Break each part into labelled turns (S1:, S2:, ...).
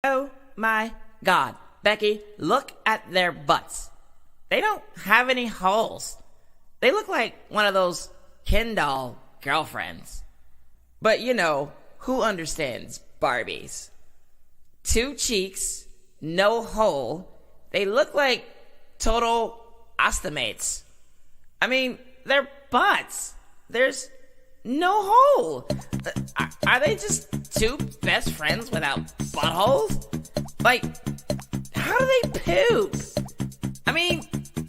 S1: Oh my God, Becky, look at their butts. They don't have any holes. They look like one of those Ken doll girlfriends. But you know, who understands Barbies? 2 cheeks, no hole. They look like total Ostomates. I mean, they're butts. There's no hole. Are they just 2 best friends without buttholes? Like, how do they poop? I mean,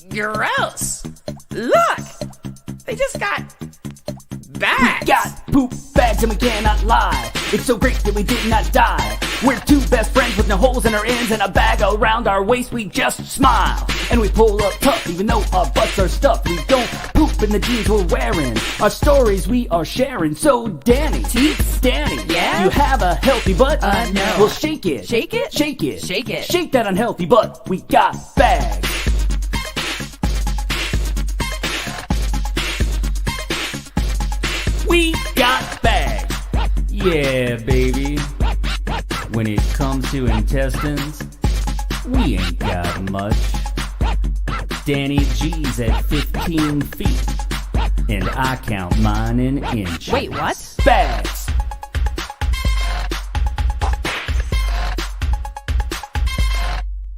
S1: gross. Look, they just got bags.
S2: We got poop bags and we cannot lie. It's so great that we did not die. We're 2 best friends with no holes in our ends and a bag around our waist. We just smile and we pull up tough, even though our butts are stuffed. We don't poop in the jeans we're wearing. Our stories we are sharing. So Danny, Danny,
S1: yeah?
S2: You have a healthy butt?
S1: No.
S2: Well, shake it.
S1: Shake it?
S2: Shake it.
S1: Shake it.
S2: Shake that unhealthy butt. We got bags. We got bags. Yeah, baby. When it comes to intestines, we ain't got much. Danny G's at 15 feet, and I count mine in inches.
S1: Wait, what?
S2: Bags.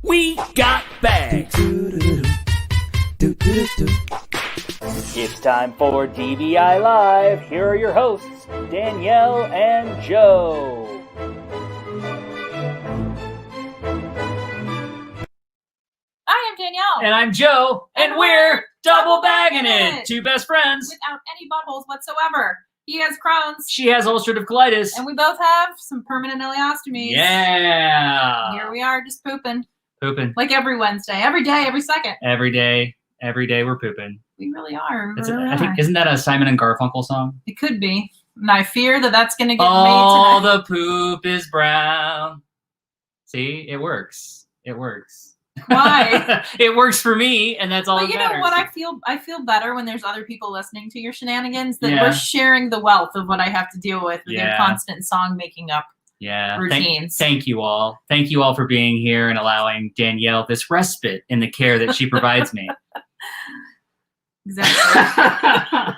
S2: We got bags. It's time for DBI Live. Here are your hosts, Danielle and Joe.
S3: I am Danielle.
S2: And I'm Joe, and we're double bagging it. 2 best friends.
S3: Without any buttholes whatsoever. He has Crohn's.
S2: She has ulcerative colitis.
S3: And we both have some permanent ileostomies.
S2: Yeah.
S3: Here we are, just pooping.
S2: Pooping.
S3: Like every Wednesday. Every day, every second.
S2: Every day we're pooping.
S3: We really are.
S2: I think, isn't that a Simon and Garfunkel song?
S3: It could be. And I fear that that's going to get
S2: All
S3: made tonight.
S2: the poop is brown. See? It works. It works.
S3: Why?
S2: It works for me, and that's all
S3: But
S2: that
S3: you
S2: matters.
S3: know what? I feel better when there's other people listening to your shenanigans, that
S2: Yeah.
S3: we're sharing the wealth of what I have to deal with your
S2: Yeah.
S3: constant song making up.
S2: Yeah.
S3: Routines.
S2: Thank you all. Thank you all for being here and allowing Danielle this respite in the care that she provides me.
S3: Exactly.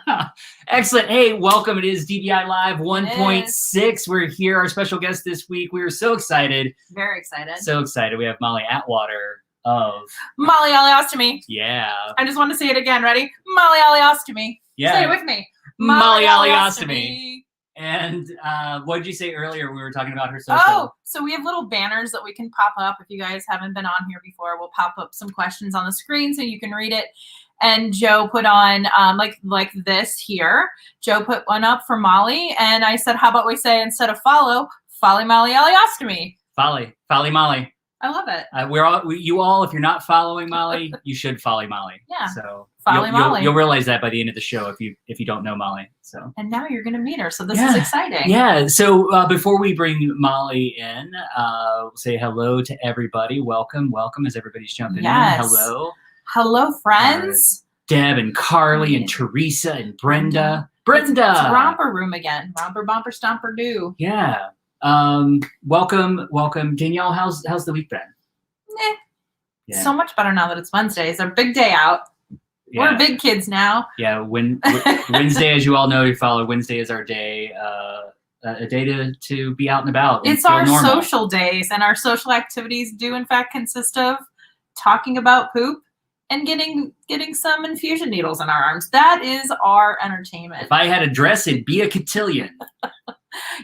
S2: Excellent. Hey, welcome. It is DBI Live 1.6. We're here. Our special guest this week. We are so excited.
S3: Very excited.
S2: So excited. We have Molly Atwater of
S3: Molly ileostomy.
S2: Yeah.
S3: I just want to say it again. Ready? Molly ileostomy.
S2: Yeah.
S3: Say it with me.
S2: Molly ileostomy. And what did you say earlier? We were talking about her social.
S3: Oh, so we have little banners that we can pop up. If you guys haven't been on here before, we'll pop up some questions on the screen so you can read it. And Joe put on like this here. Joe put one up for Molly, and I said, how about we say, instead of follow Molly ileostomy.
S2: Folly Molly.
S3: I love it.
S2: You all, if you're not following Molly, you should follow Molly.
S3: Yeah.
S2: So
S3: Follow Molly.
S2: You'll realize that by the end of the show if you don't know Molly. So.
S3: And now you're gonna meet her, so this is exciting.
S2: Yeah. So before we bring Molly in, we'll say hello to everybody. Welcome as everybody's jumping in. Hello.
S3: Hello, friends.
S2: Deb and Carly and Teresa and Brenda. Brenda.
S3: It's romper room again. Romper bumper stomper do.
S2: Yeah. Welcome. Danielle, how's the week been? Yeah.
S3: So much better now that it's Wednesday. It's our big day out.
S2: Yeah.
S3: We're big kids now.
S2: Yeah, Wednesday, as you all know, you follow, Wednesday is our day, a day to be out and about. And
S3: it's our
S2: normal.
S3: social days, and our social activities do in fact consist of talking about poop and getting some infusion needles in our arms. That is our entertainment.
S2: If I had a dress, it'd be a cotillion.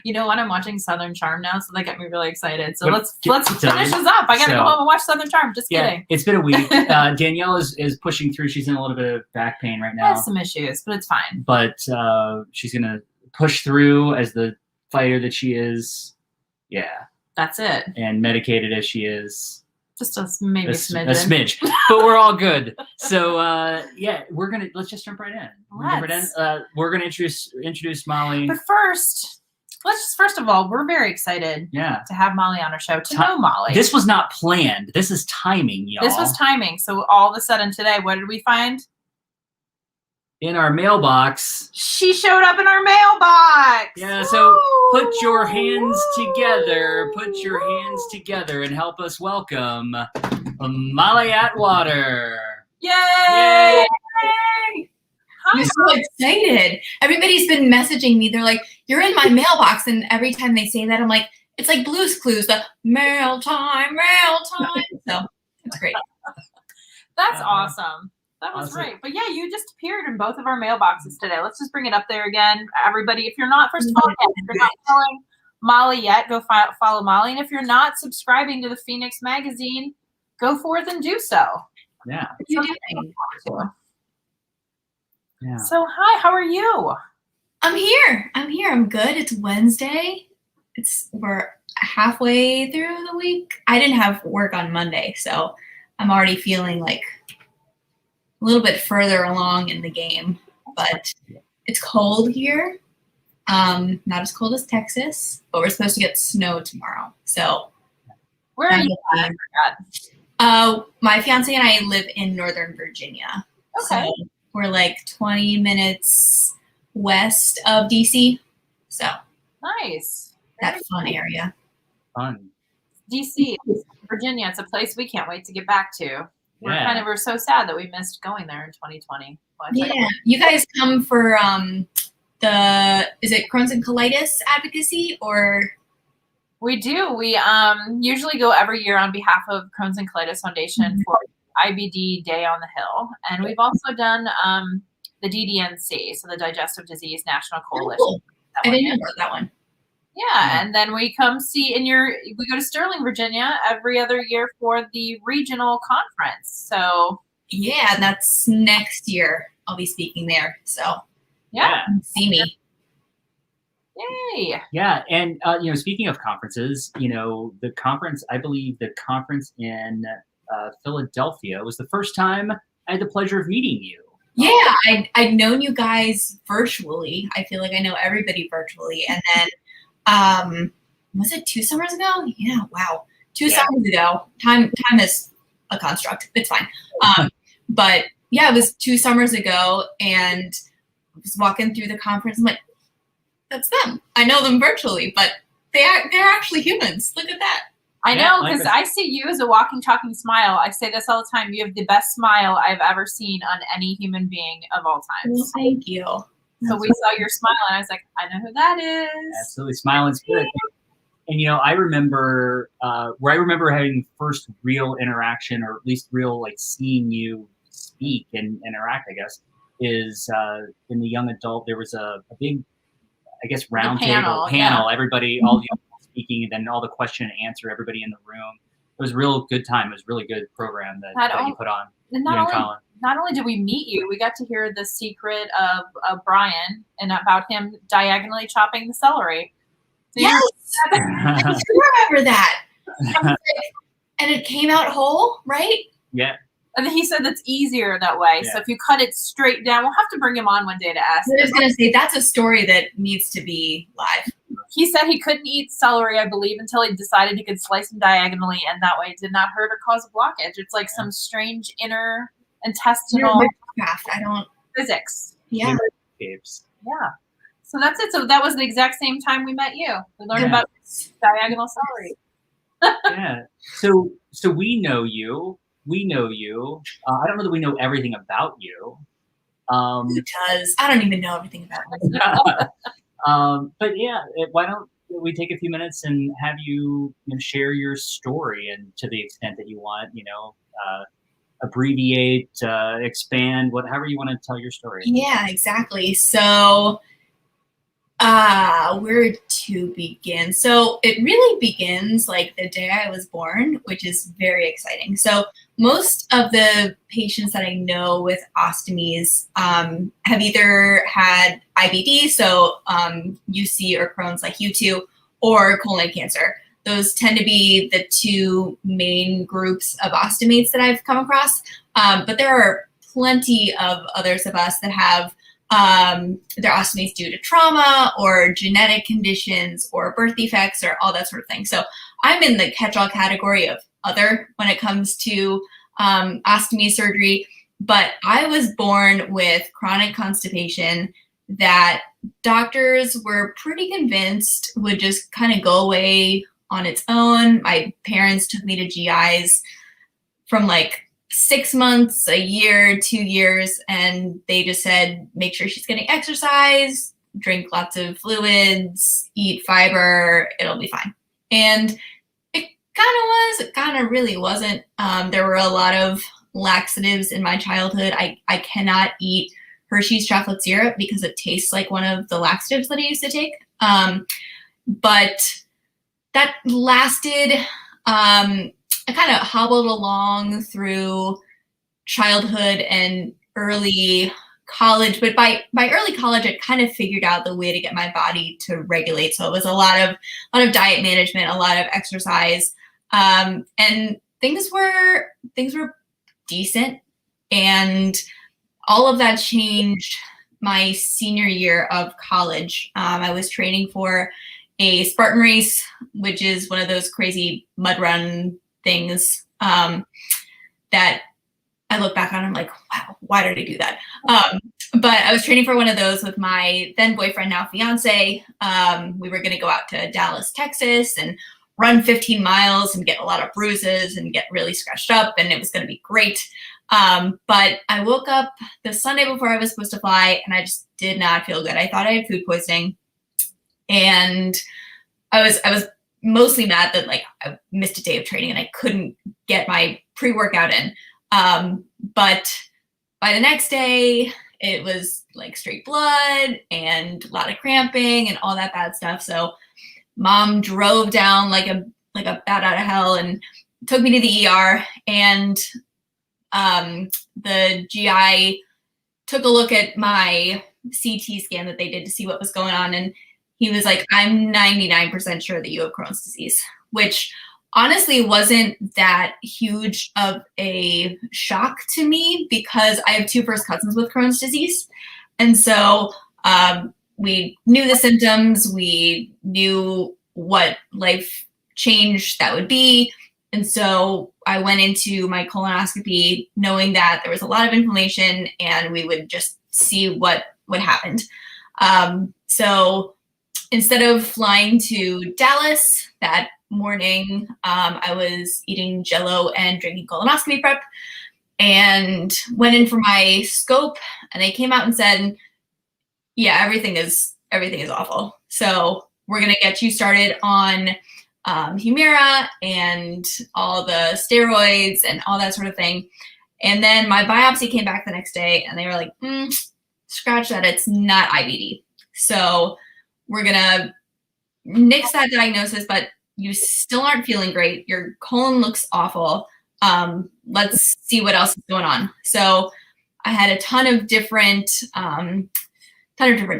S3: You know what? I'm watching Southern Charm now, so that got me really excited. So let's
S2: cotillion?
S3: finish this up. I gotta go home and watch Southern Charm. Just kidding.
S2: It's been a week. Danielle is pushing through. She's in a little bit of back pain right
S3: I
S2: now.
S3: have some issues, but it's fine.
S2: But she's gonna push through as the fighter that she is. Yeah.
S3: That's it.
S2: And medicated as she is.
S3: Just maybe a smidgen.
S2: A smidge. But we're all good. So let's just jump right in. We're gonna introduce Molly.
S3: But first of all, we're very excited to have Molly on our show, to know Molly.
S2: This was not planned. This is timing, y'all.
S3: This was timing. So all of a sudden today, what did we find?
S2: in our mailbox.
S3: She showed up in our mailbox.
S2: Yeah, so
S3: Woo!
S2: put your hands together. Put your hands together and help us welcome Molly Atwater.
S3: Yay!
S2: Yay!
S4: I'm so excited. Everybody's been messaging me. They're like, you're in my mailbox. And every time they say that, I'm like, it's like Blue's Clues, the mail time. So it's great.
S3: That's awesome. That was
S2: Awesome.
S3: great. But yeah, you just appeared in both of our mailboxes today. Let's just bring it up there again. Everybody, if you're not, first of all, if you're not following Molly yet, go follow Molly. And if you're not subscribing to the Phoenix magazine, go forth and do so.
S2: Yeah.
S4: What are you doing?
S2: Yeah.
S3: So hi, how are you?
S4: I'm here. I'm good. It's Wednesday. We're halfway through the week. I didn't have work on Monday, so I'm already feeling like a little bit further along in the game. But it's cold here. Not as cold as Texas, but we're supposed to get snow tomorrow. So
S3: Where are you at?
S4: my fiance and I live in Northern Virginia.
S3: Okay.
S4: So we're like 20 minutes west of DC. So
S3: Nice.
S4: that fun area.
S2: Fun.
S3: DC, Virginia, it's a place we can't wait to get back to.
S2: Yeah.
S3: We're so sad that we missed going there in 2020. Well,
S4: Yeah. You guys come for is it Crohn's and colitis advocacy or?
S3: We do. We usually go every year on behalf of Crohn's and Colitis Foundation for IBD Day on the Hill. And we've also done the DDNC, so the Digestive Disease National Coalition.
S4: Cool. I didn't know about that one.
S3: Yeah, and then we come see we go to Sterling, Virginia every other year for the regional conference. So
S4: Yeah, and that's next year. I'll be speaking there. So
S3: yeah.
S4: see me.
S3: Yay.
S2: Yeah, and speaking of conferences, the conference, I believe the conference in Philadelphia was the first time I had the pleasure of meeting you.
S4: Yeah, I'd known you guys virtually. I feel like I know everybody virtually. And then, was it 2 summers ago? Yeah, wow. 2 summers ago. Time is a construct. It's fine. But yeah, it was 2 summers ago, and I was walking through the conference. I'm like, that's them. I know them virtually, but they're actually humans. Look at that.
S3: I know,
S2: Yeah,
S3: because I see you as a walking, talking smile. I say this all the time. You have the best smile I've ever seen on any human being of all
S4: Well,
S3: times.
S4: thank you.
S3: So we saw your smile, and I was like, I know who that is.
S2: Absolutely, smiling spirit. And I remember where I remember having first real interaction, or at least real seeing you speak and interact, I guess, is in the young adult. There was a big, I guess, round table panel.
S3: Yeah.
S2: Everybody, all the speaking, and then all the question and answer. Everybody in the room. It was a real good time. It was a really good program that you put on.
S3: And not only did we meet you, we got to hear the secret of Brian and about him diagonally chopping the celery. So
S4: Yes, I do remember that. And it came out whole, right?
S2: Yeah.
S3: And then he said that's easier that way.
S2: Yeah.
S3: So if you cut it straight down, we'll have to bring him on one day to ask
S4: I was
S3: him.
S4: going to say, that's a story that needs to be live.
S3: He said he couldn't eat celery, I believe, until he decided he could slice him diagonally, and that way it did not hurt or cause a blockage. It's like some strange inner intestinal physics.
S4: Yeah.
S2: Caves.
S3: Yeah. So that's it. So that was the exact same time we met you. We learned about diagonal celery.
S2: Yeah. So we know you. I don't know that we know everything about you.
S4: Because I don't even know everything about myself.
S2: But yeah, why don't we take a few minutes and have you, share your story, and to the extent that you want, abbreviate, expand, however you want to tell your story.
S4: Yeah, exactly. So where to begin? So it really begins like the day I was born, which is very exciting. So most of the patients that I know with ostomies have either had IBD, so UC or Crohn's like you two, or colon cancer. Those tend to be the 2 main groups of ostomates that I've come across. But there are plenty of others of us that have their ostomies due to trauma or genetic conditions or birth defects or all that sort of thing. So I'm in the catch-all category of other when it comes to ostomy surgery. But I was born with chronic constipation that doctors were pretty convinced would just kind of go away on its own. My parents took me to GIs from like 6 months, a year, 2 years, and they just said, make sure she's getting exercise, drink lots of fluids, eat fiber, it'll be fine. And it kind of was, it kind of really wasn't. There were a lot of laxatives in my childhood. I cannot eat Hershey's chocolate syrup because it tastes like one of the laxatives that I used to take. But that lasted. I kind of hobbled along through childhood and early college, but by early college, I kind of figured out the way to get my body to regulate. So it was a lot of diet management, a lot of exercise, and things were decent. And all of that changed my senior year of college. I was training for a Spartan race, which is one of those crazy mud run things that I look back on, I'm like, wow, why did I do that? But I was training for one of those with my then boyfriend, now fiance. We were going to go out to Dallas, Texas and run 15 miles and get a lot of bruises and get really scratched up, and it was going to be great. But I woke up the Sunday before I was supposed to fly, and I just did not feel good. I thought I had food poisoning, and I was mostly mad that like I missed a day of training and I couldn't get my pre-workout in. But by the next day, it was like straight blood and a lot of cramping and all that bad stuff. So mom drove down like a bat out of hell and took me to the ER, and the GI took a look at my CT scan that they did to see what was going on, and he was like, I'm 99% sure that you have Crohn's disease, which honestly wasn't that huge of a shock to me because I have 2 first cousins with Crohn's disease. And so we knew the symptoms, we knew what life change that would be. And so I went into my colonoscopy knowing that there was a lot of inflammation and we would just see what happened. So instead of flying to Dallas that morning, I was eating Jell-O and drinking colonoscopy prep, and went in for my scope, and they came out and said, yeah, everything is awful. So we're going to get you started on Humira and all the steroids and all that sort of thing. And then my biopsy came back the next day, and they were like, scratch that, it's not IBD. So we're going to nix that diagnosis, but you still aren't feeling great. Your colon looks awful. Let's see what else is going on. So I had a ton of different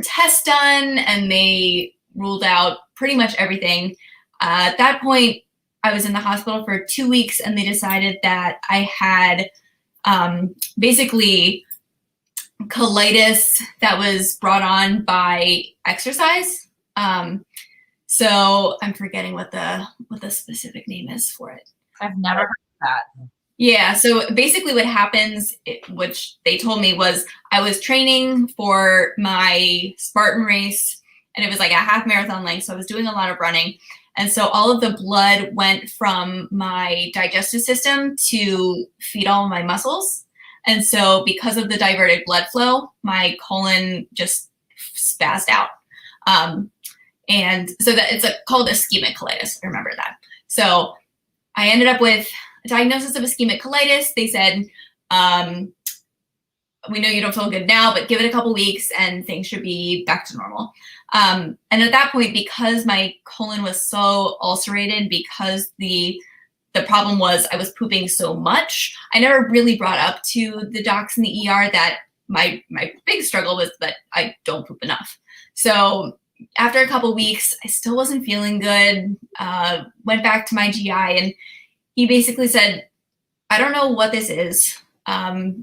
S4: tests done, and they ruled out pretty much everything. At that point, I was in the hospital for 2 weeks, and they decided that I had basically colitis that was brought on by exercise. So I'm forgetting what the specific name is for it.
S3: I've never heard of that.
S4: Yeah. So basically what happens, which they told me, was I was training for my Spartan race, and it was like a half marathon length. So I was doing a lot of running. And so all of the blood went from my digestive system to feed all of my muscles. And so because of the diverted blood flow, my colon just spazzed out. And so that it's called ischemic colitis. I remember that. So I ended up with a diagnosis of ischemic colitis. They said, we know you don't feel good now, but give it a couple weeks and things should be back to normal. And at that point, because my colon was so ulcerated, because the problem was I was pooping so much, I never really brought up to the docs in the ER that my big struggle was that I don't poop enough. So after a couple weeks, I still wasn't feeling good. Went back to my GI, and he basically said, I don't know what this is.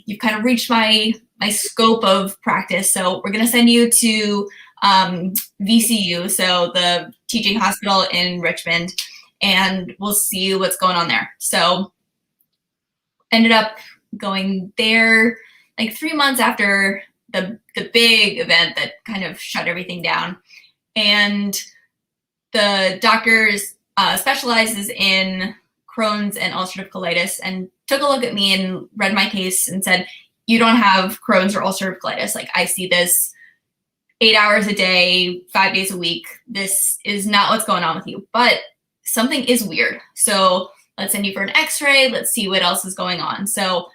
S4: You've kind of reached my scope of practice. So we're going to send you to VCU, so the teaching hospital in Richmond, and we'll see what's going on there. So ended up going there like 3 months after the big event that kind of shut everything down. And the doctor specializes in Crohn's and ulcerative colitis, and took a look at me and read my case and said, you don't have Crohn's or ulcerative colitis. Like, I see this 8 hours a day, 5 days a week. This is not what's going on with you, but something is weird. So let's send you for an x-ray. Let's see what else is going on. So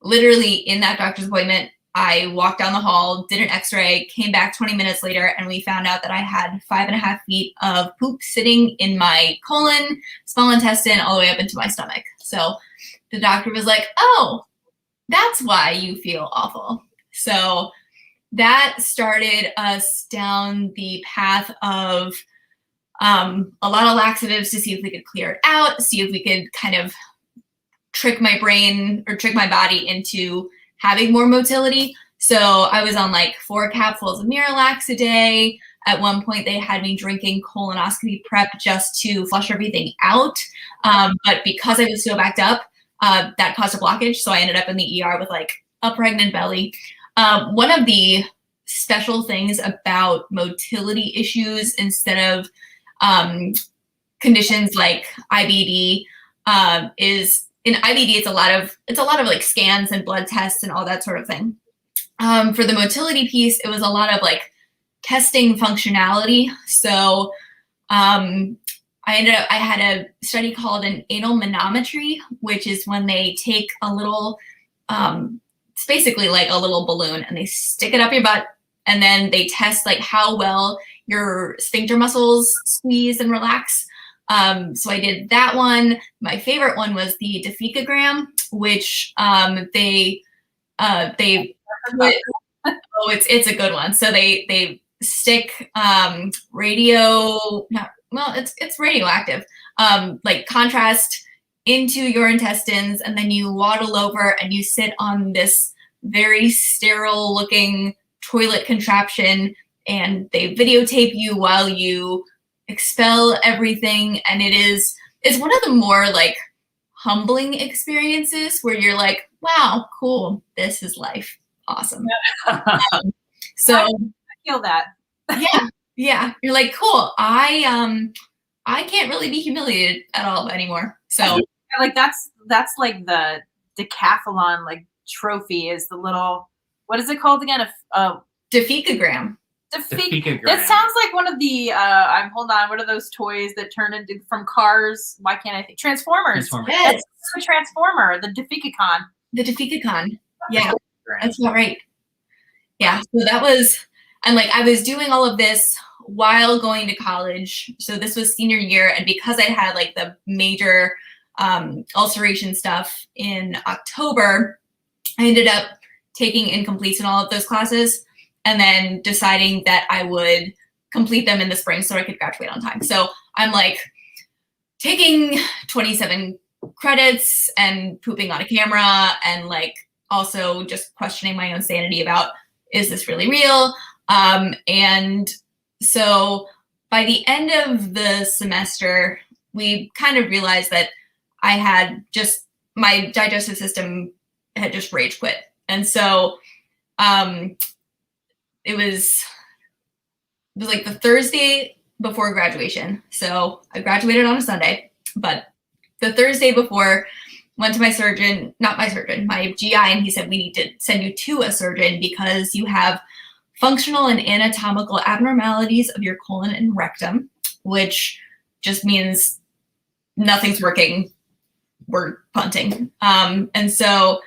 S4: literally in that doctor's appointment, I walked down the hall, did an x-ray, came back 20 minutes later, and we found out that I had 5.5 feet of poop sitting in my colon, small intestine, all the way up into my stomach. So the doctor was like, oh, that's why you feel awful. So that started us down the path of a lot of laxatives to see if we could clear it out, see if we could kind of trick my brain or trick my body into having more motility. So I was on like 4 capsules of Miralax a day. At one point, they had me drinking colonoscopy prep just to flush everything out. But because I was so backed up, that caused a blockage. So I ended up in the ER with like a pregnant belly. One of the special things about motility issues instead of conditions like IBD is in IBD, it's a lot of like scans and blood tests and all that sort of thing. For the motility piece, it was a lot of like testing functionality. So I had a study called an anal manometry, which is when they take a little, it's basically like a little balloon, and they stick it up your butt, and then they test like how well your sphincter muscles squeeze and relax. So I did that one. My favorite one was the deficagram, which they put, oh, it's a good one. So they stick it's radioactive, like contrast into your intestines, and then you waddle over and you sit on this very sterile looking toilet contraption, and they videotape you while you expel everything. And it's one of the more like humbling experiences where you're like, wow, cool, this is life. Awesome. So
S3: I feel that.
S4: yeah. You're like, cool. I can't really be humiliated at all anymore. So
S3: like that's like the decathlon like trophy is the little, what is it called again?
S4: deficagram.
S3: That sounds like one of the what are those toys that turn into from cars? Why can't I think? Transformers.
S4: Yes.
S3: That's a transformer, the Deficacon.
S4: The Deficacon. Yeah. That's about right. Yeah. So that was, and like I was doing all of this while going to college. So this was senior year, and because I had like the major ulceration stuff in October, I ended up taking incompletes in all of those classes, and then deciding that I would complete them in the spring so I could graduate on time. So I'm like taking 27 credits and pooping on a camera, and like also just questioning my own sanity about, is this really real? And so by the end of the semester, we kind of realized that I had just, my digestive system had just rage quit. And so it was like the Thursday before graduation. So I graduated on a Sunday, but the Thursday before, went to my surgeon, not my surgeon, my GI, and he said, we need to send you to a surgeon because you have functional and anatomical abnormalities of your colon and rectum, which just means nothing's working. We're punting. And so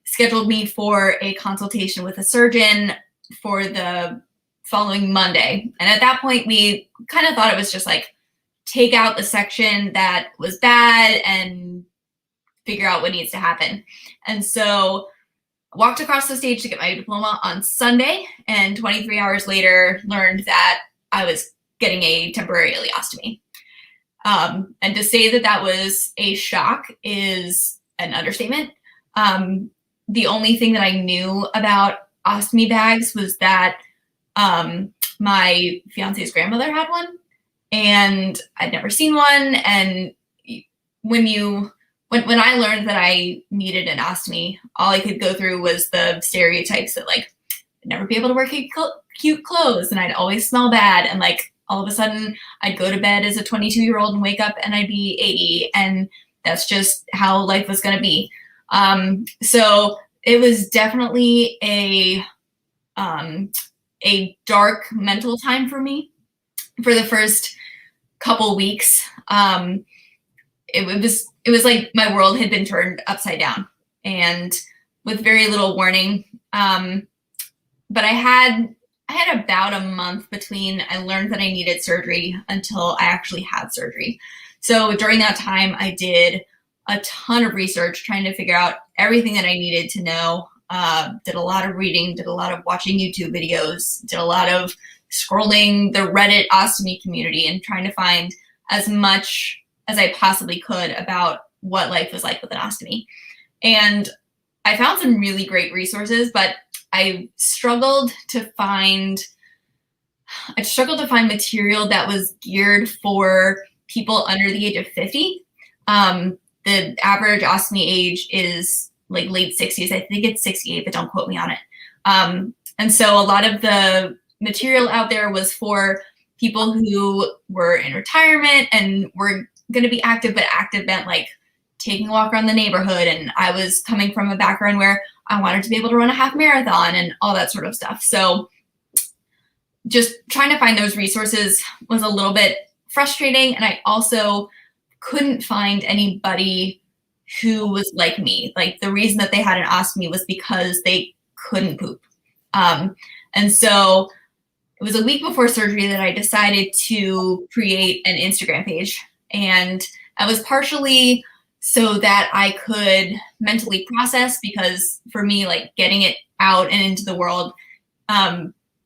S4: scheduled me for a consultation with a surgeon for the following Monday. And at that point, we kind of thought it was just like, take out the section that was bad and figure out what needs to happen. And so I walked across the stage to get my diploma on Sunday, and 23 hours later learned that I was getting a temporary ileostomy. And to say that that was a shock is an understatement. The only thing that I knew about ostomy bags was that my fiance's grandmother had one, and I'd never seen one. And when you when I learned that I needed an ostomy, all I could go through was the stereotypes that like I'd never be able to wear cute clothes and I'd always smell bad. And like all of a sudden I'd go to bed as a 22-year-old and wake up and I'd be 80. And that's just how life was going to be. So it was definitely a dark mental time for me for the first couple weeks. It was like my world had been turned upside down and with very little warning. But I had about a month between I learned that I needed surgery until I actually had surgery. So during that time, I did a ton of research trying to figure out everything that I needed to know. Did a lot of reading, did a lot of watching YouTube videos, did a lot of scrolling the Reddit ostomy community and trying to find as much as I possibly could about what life was like with an ostomy. And I found some really great resources, but I struggled to find material that was geared for people under the age of 50. The average ostomy age is like late 60s. I think it's 68, but don't quote me on it. And so a lot of the material out there was for people who were in retirement and were going to be active, but active meant like taking a walk around the neighborhood. And I was coming from a background where I wanted to be able to run a half marathon and all that sort of stuff. So just trying to find those resources was a little bit frustrating. And I also couldn't find anybody who was like me. Like the reason that they had an ostomy was because they couldn't poop. And so it was a week before surgery that I decided to create an Instagram page. And I was partially so that I could mentally process, because for me, like getting it out and into the world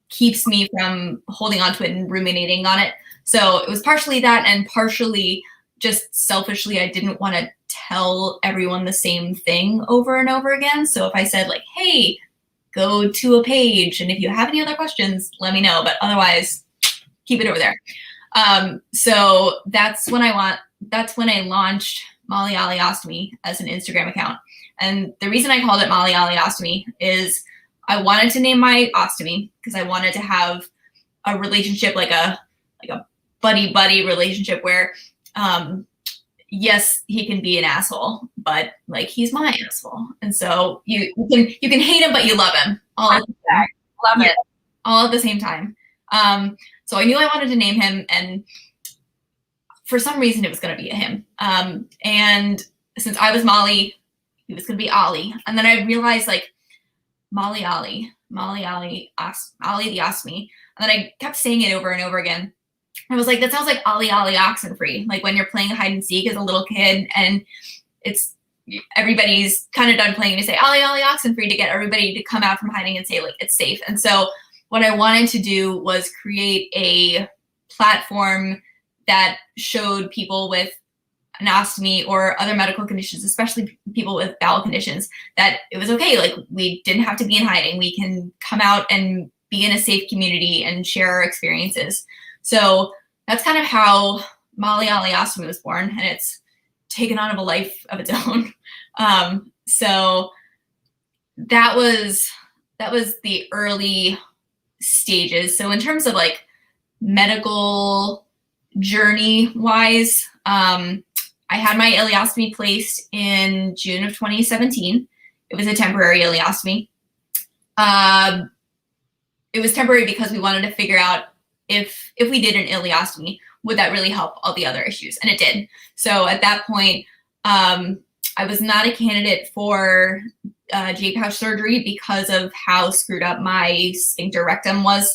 S4: keeps me from holding on to it and ruminating on it. So it was partially that, and partially just selfishly, I didn't want to tell everyone the same thing over and over again. So if I said like, hey, go to a page, and if you have any other questions, let me know, but otherwise keep it over there. So that's when I launched Molly Ollie Ostomy as an Instagram account. And the reason I called it Molly Ollie Ostomy is I wanted to name my ostomy because I wanted to have a relationship, like a buddy relationship where, yes, he can be an asshole, but like he's my asshole. And so you can hate him, but you love him all at the same time.
S3: Love it.
S4: All at the same time. So I knew I wanted to name him, and for some reason it was going to be a him. And since I was Molly, he was going to be Ollie. And then I realized like Molly Ollie the ostomy. And then I kept saying it over and over again. I was like, that sounds like Ollie Oxenfree. Like when you're playing hide and seek as a little kid and everybody's kind of done playing, you say Ollie Oxenfree to get everybody to come out from hiding and say like it's safe. And so what I wanted to do was create a platform that showed people with an ostomy or other medical conditions, especially people with bowel conditions, that it was okay. Like we didn't have to be in hiding. We can come out and be in a safe community and share our experiences. So that's kind of how Molly Ollie Ostomy was born, and it's taken on a life of its own. So that was the early stages. So in terms of like medical journey wise, I had my ileostomy placed in June of 2017. It was a temporary ileostomy. It was temporary because we wanted to figure out if we did an ileostomy, would that really help all the other issues? And it did. So at that point, I was not a candidate for J-pouch surgery because of how screwed up my sphincter rectum was.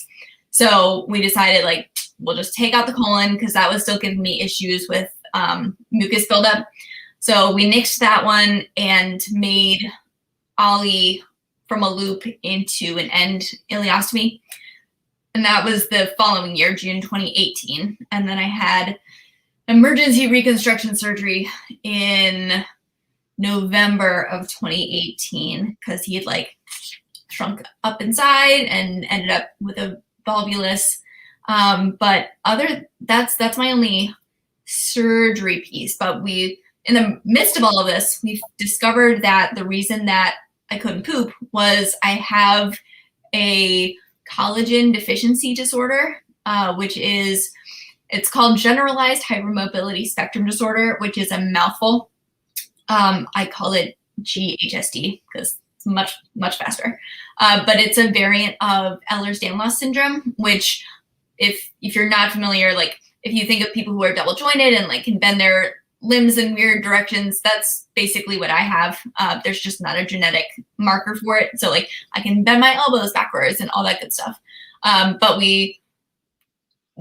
S4: So we decided like, we'll just take out the colon because that was still giving me issues with mucus buildup. So we nixed that one and made Ollie from a loop into an end ileostomy. And that was the following year, June 2018. And then I had emergency reconstruction surgery in November of 2018 because he had like shrunk up inside and ended up with a volvulus. But that's my only surgery piece. But we in the midst of all of this, we've discovered that the reason that I couldn't poop was I have a collagen deficiency disorder, which is, it's called generalized hypermobility spectrum disorder, which is a mouthful. I call it GHSD because it's much, much faster. But it's a variant of Ehlers-Danlos syndrome, which if you're not familiar, like if you think of people who are double jointed and like can bend their limbs in weird directions, that's basically what I have. There's just not a genetic marker for it. So like I can bend my elbows backwards and all that good stuff. But we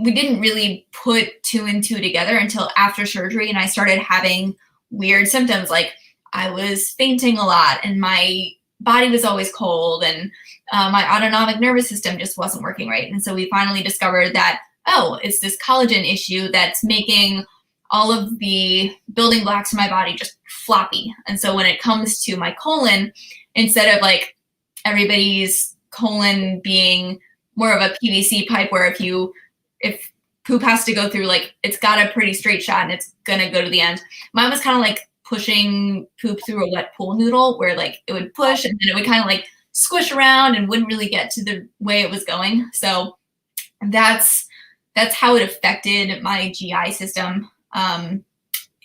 S4: didn't really put 2 and 2 together until after surgery, and I started having weird symptoms. Like I was fainting a lot and my body was always cold, and my autonomic nervous system just wasn't working right. And so we finally discovered that, oh, it's this collagen issue that's making all of the building blocks in my body just floppy. And so when it comes to my colon, instead of like everybody's colon being more of a PVC pipe where if poop has to go through, like it's got a pretty straight shot and it's gonna go to the end. Mine was kind of like pushing poop through a wet pool noodle where like it would push and then it would kind of like squish around and wouldn't really get to the way it was going. So that's how it affected my GI system.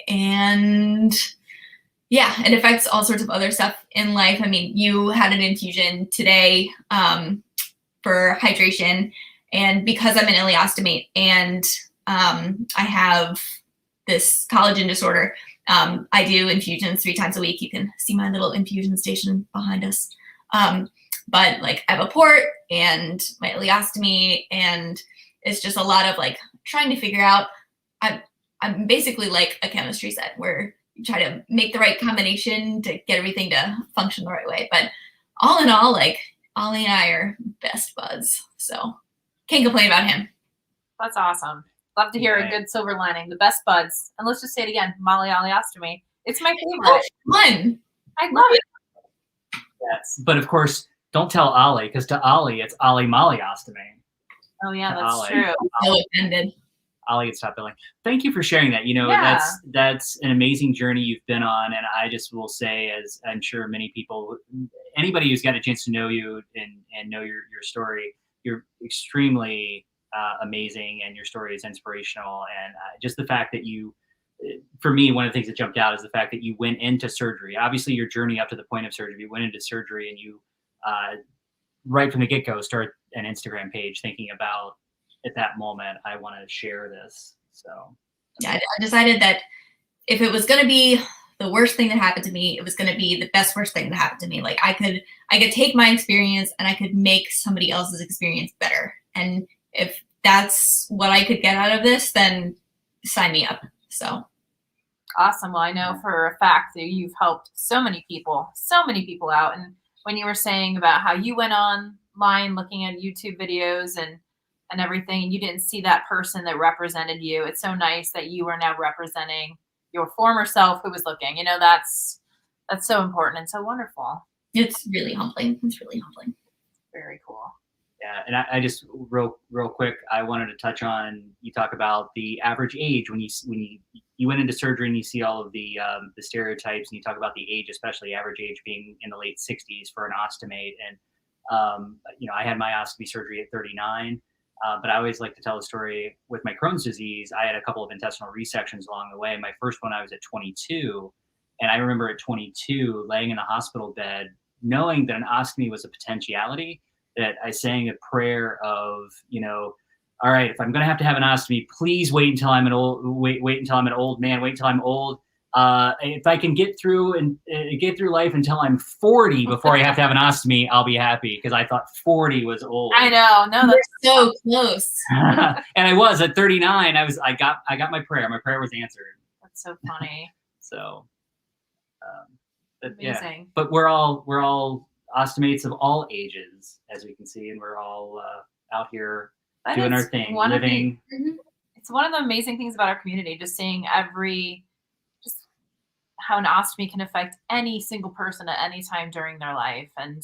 S4: And yeah, it affects all sorts of other stuff in life. I mean, you had an infusion today for hydration, and because I'm an ileostomate and I have this collagen disorder, I do infusions 3 times a week. You can see my little infusion station behind us. But like I have a port and my ileostomy, and it's just a lot of like trying to figure out. I'm basically like a chemistry set where you try to make the right combination to get everything to function the right way. But all in all, like Ollie and I are best buds. So can't complain about him.
S3: That's awesome. Love to hear a good silver lining. The best buds. And let's just say it again, Molly Osteomy. It's my favorite.
S4: Fun.
S3: I love it.
S5: Yes. But of course, don't tell Ollie, because to Ollie, it's Ollie Molly Ostomy.
S3: Oh yeah, that's
S5: Ollie.
S3: true.
S4: So offended.
S5: Ollie had stopped billing. Thank you for sharing that. You know, that's an amazing journey you've been on. And I just will say, as I'm sure many people, anybody who's got a chance to know you and know your story, you're extremely amazing, and your story is inspirational. And just the fact that for me, one of the things that jumped out is the fact that you went into surgery. Obviously, your journey up to the point of surgery, you went into surgery, and you, right from the get-go, start an Instagram page thinking about, at that moment, I want to share this. So
S4: yeah, I decided that if it was going to be the worst thing that happened to me, it was going to be the best worst thing that happened to me. Like I could take my experience and I could make somebody else's experience better. And if that's what I could get out of this, then sign me up. So
S3: awesome. Well, I know for a fact that you've helped so many people out. And when you were saying about how you went online looking at YouTube videos and everything, and you didn't see that person that represented you, it's so nice that you are now representing your former self who was looking. You know, that's so important and so wonderful.
S4: It's really humbling. It's really humbling.
S3: Very cool.
S5: Yeah, and I just real quick, I wanted to touch on, you talk about the average age when you went into surgery and you see all of the stereotypes, and you talk about the age, especially average age being in the late 60s for an ostomate. And you know, I had my ostomy surgery at 39. But I always like to tell a story with my Crohn's disease. I had a couple of intestinal resections along the way. My first one, I was at 22. And I remember at 22, laying in the hospital bed, knowing that an ostomy was a potentiality, that I sang a prayer of, you know, all right, if I'm going to have an ostomy, please wait until I'm an old man, wait until I'm old. If I can get through life until I'm 40 before I have to have an ostomy, I'll be happy, because I thought 40 was old.
S3: I know. No, that's
S4: so close.
S5: And I was at 39. I got my prayer. My prayer was answered.
S3: That's so funny.
S5: So,
S3: amazing.
S5: Yeah. But we're all ostomates of all ages, as we can see, and we're all out here doing our thing, living.
S3: It's one of the amazing things about our community, just seeing how an ostomy can affect any single person at any time during their life. And,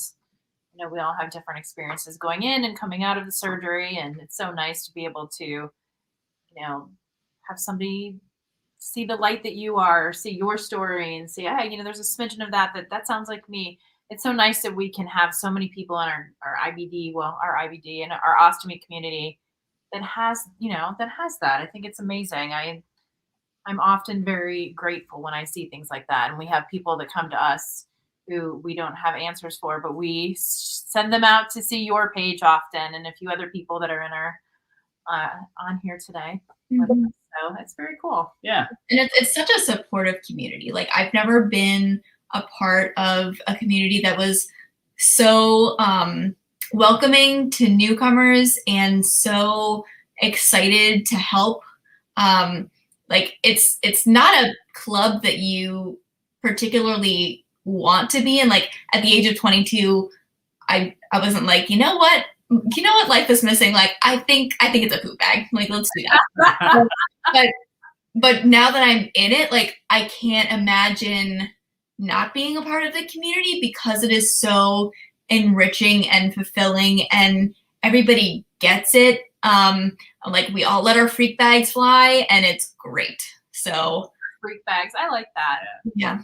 S3: you know, we all have different experiences going in and coming out of the surgery. And it's so nice to be able to, you know, have somebody see the light that you are, see your story, and see, hey, there's a smidgen of that sounds like me. It's so nice that we can have so many people in our IBD and our ostomy community that has that. I think it's amazing. I'm often very grateful when I see things like that, and we have people that come to us who we don't have answers for, but we send them out to see your page often, and a few other people that are in our on here today.
S4: Mhm.
S3: So it's very cool.
S5: Yeah.
S4: And it's such a supportive community. Like, I've never been a part of a community that was so welcoming to newcomers and so excited to help. Like, it's not a club that you particularly want to be in. Like, at the age of 22, I wasn't like, you know what life is missing. Like, I think it's a poop bag. Like, let's do that. but now that I'm in it, like, I can't imagine not being a part of the community because it is so enriching and fulfilling, and everybody gets it. Like, we all let our freak bags fly, and it's great. So
S3: Freak bags. I like that.
S4: yeah.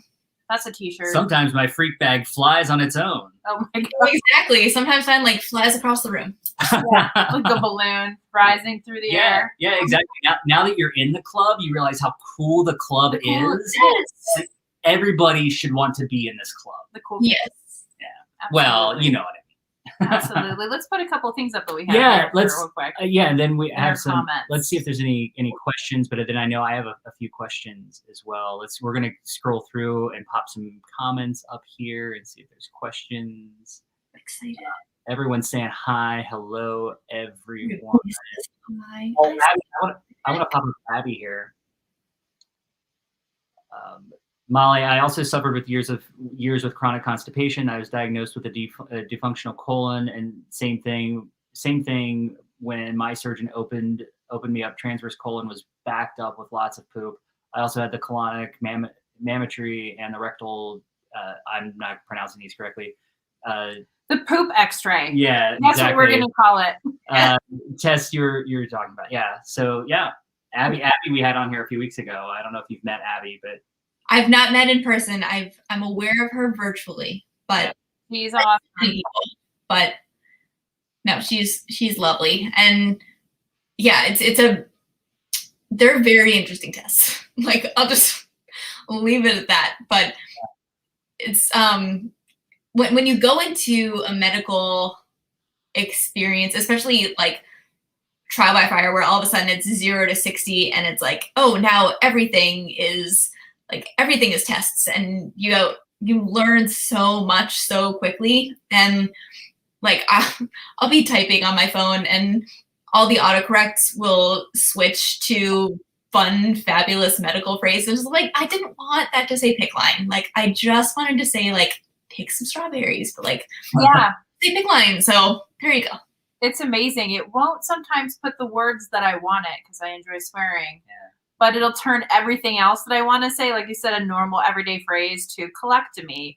S3: That's a t-shirt.
S5: Sometimes my freak bag flies on its own.
S3: Oh my God.
S4: Exactly. Sometimes mine like flies across the room.
S3: Like a balloon rising through the air.
S5: Yeah, exactly. Now that you're in the club, you realize how cool the club is.
S4: Yes.
S5: Everybody should want to be in this club.
S3: The cool.
S4: Yes.
S5: Well,
S3: Absolutely.
S5: you know what I mean.
S3: Absolutely. Let's put a couple of things up that we have.
S5: Yeah,
S3: here
S5: let's.
S3: real quick.
S5: And then we
S3: In
S5: have
S3: our
S5: some.
S3: comments.
S5: Let's see if there's any questions. But then I know I have a few questions as well. We're gonna scroll through and pop some comments up here and see if there's questions.
S4: I'm excited.
S5: Everyone's saying hi, hello, everyone.
S4: Hi.
S5: Oh, Abby, I want to pop up Abby here. Molly, I also suffered with years with chronic constipation. I was diagnosed with a dysfunctional colon, and same thing when my surgeon opened me up. Transverse colon was backed up with lots of poop. I also had the colonic mammary and the rectal. I'm not pronouncing these correctly.
S3: The poop X-ray.
S5: Yeah,
S3: That's
S5: exactly.
S3: what we're going to call it.
S5: Test you're talking about. Yeah. So yeah, Abby we had on here a few weeks ago. I don't know if you've met Abby, but
S4: I've not met in person. I'm aware of her virtually, but
S3: He's awesome.
S4: But no, she's lovely, and yeah, they're very interesting tests. Like, I'll leave it at that. But it's when you go into a medical experience, especially like trial by fire, where all of a sudden it's 0 to 60, and it's like, oh, now everything is tests, and you learn so much so quickly. And like, I'll be typing on my phone, and all the autocorrects will switch to fun, fabulous medical phrases. Like, I didn't want that to say pick line. Like, I just wanted to say, like, pick some strawberries, but like,
S3: Yeah.
S4: say pick line. So there you go.
S3: It's amazing. It won't sometimes put the words that I want it because I enjoy swearing.
S5: Yeah.
S3: But it'll turn everything else that I want to say, like you said, a normal everyday phrase, to colectomy.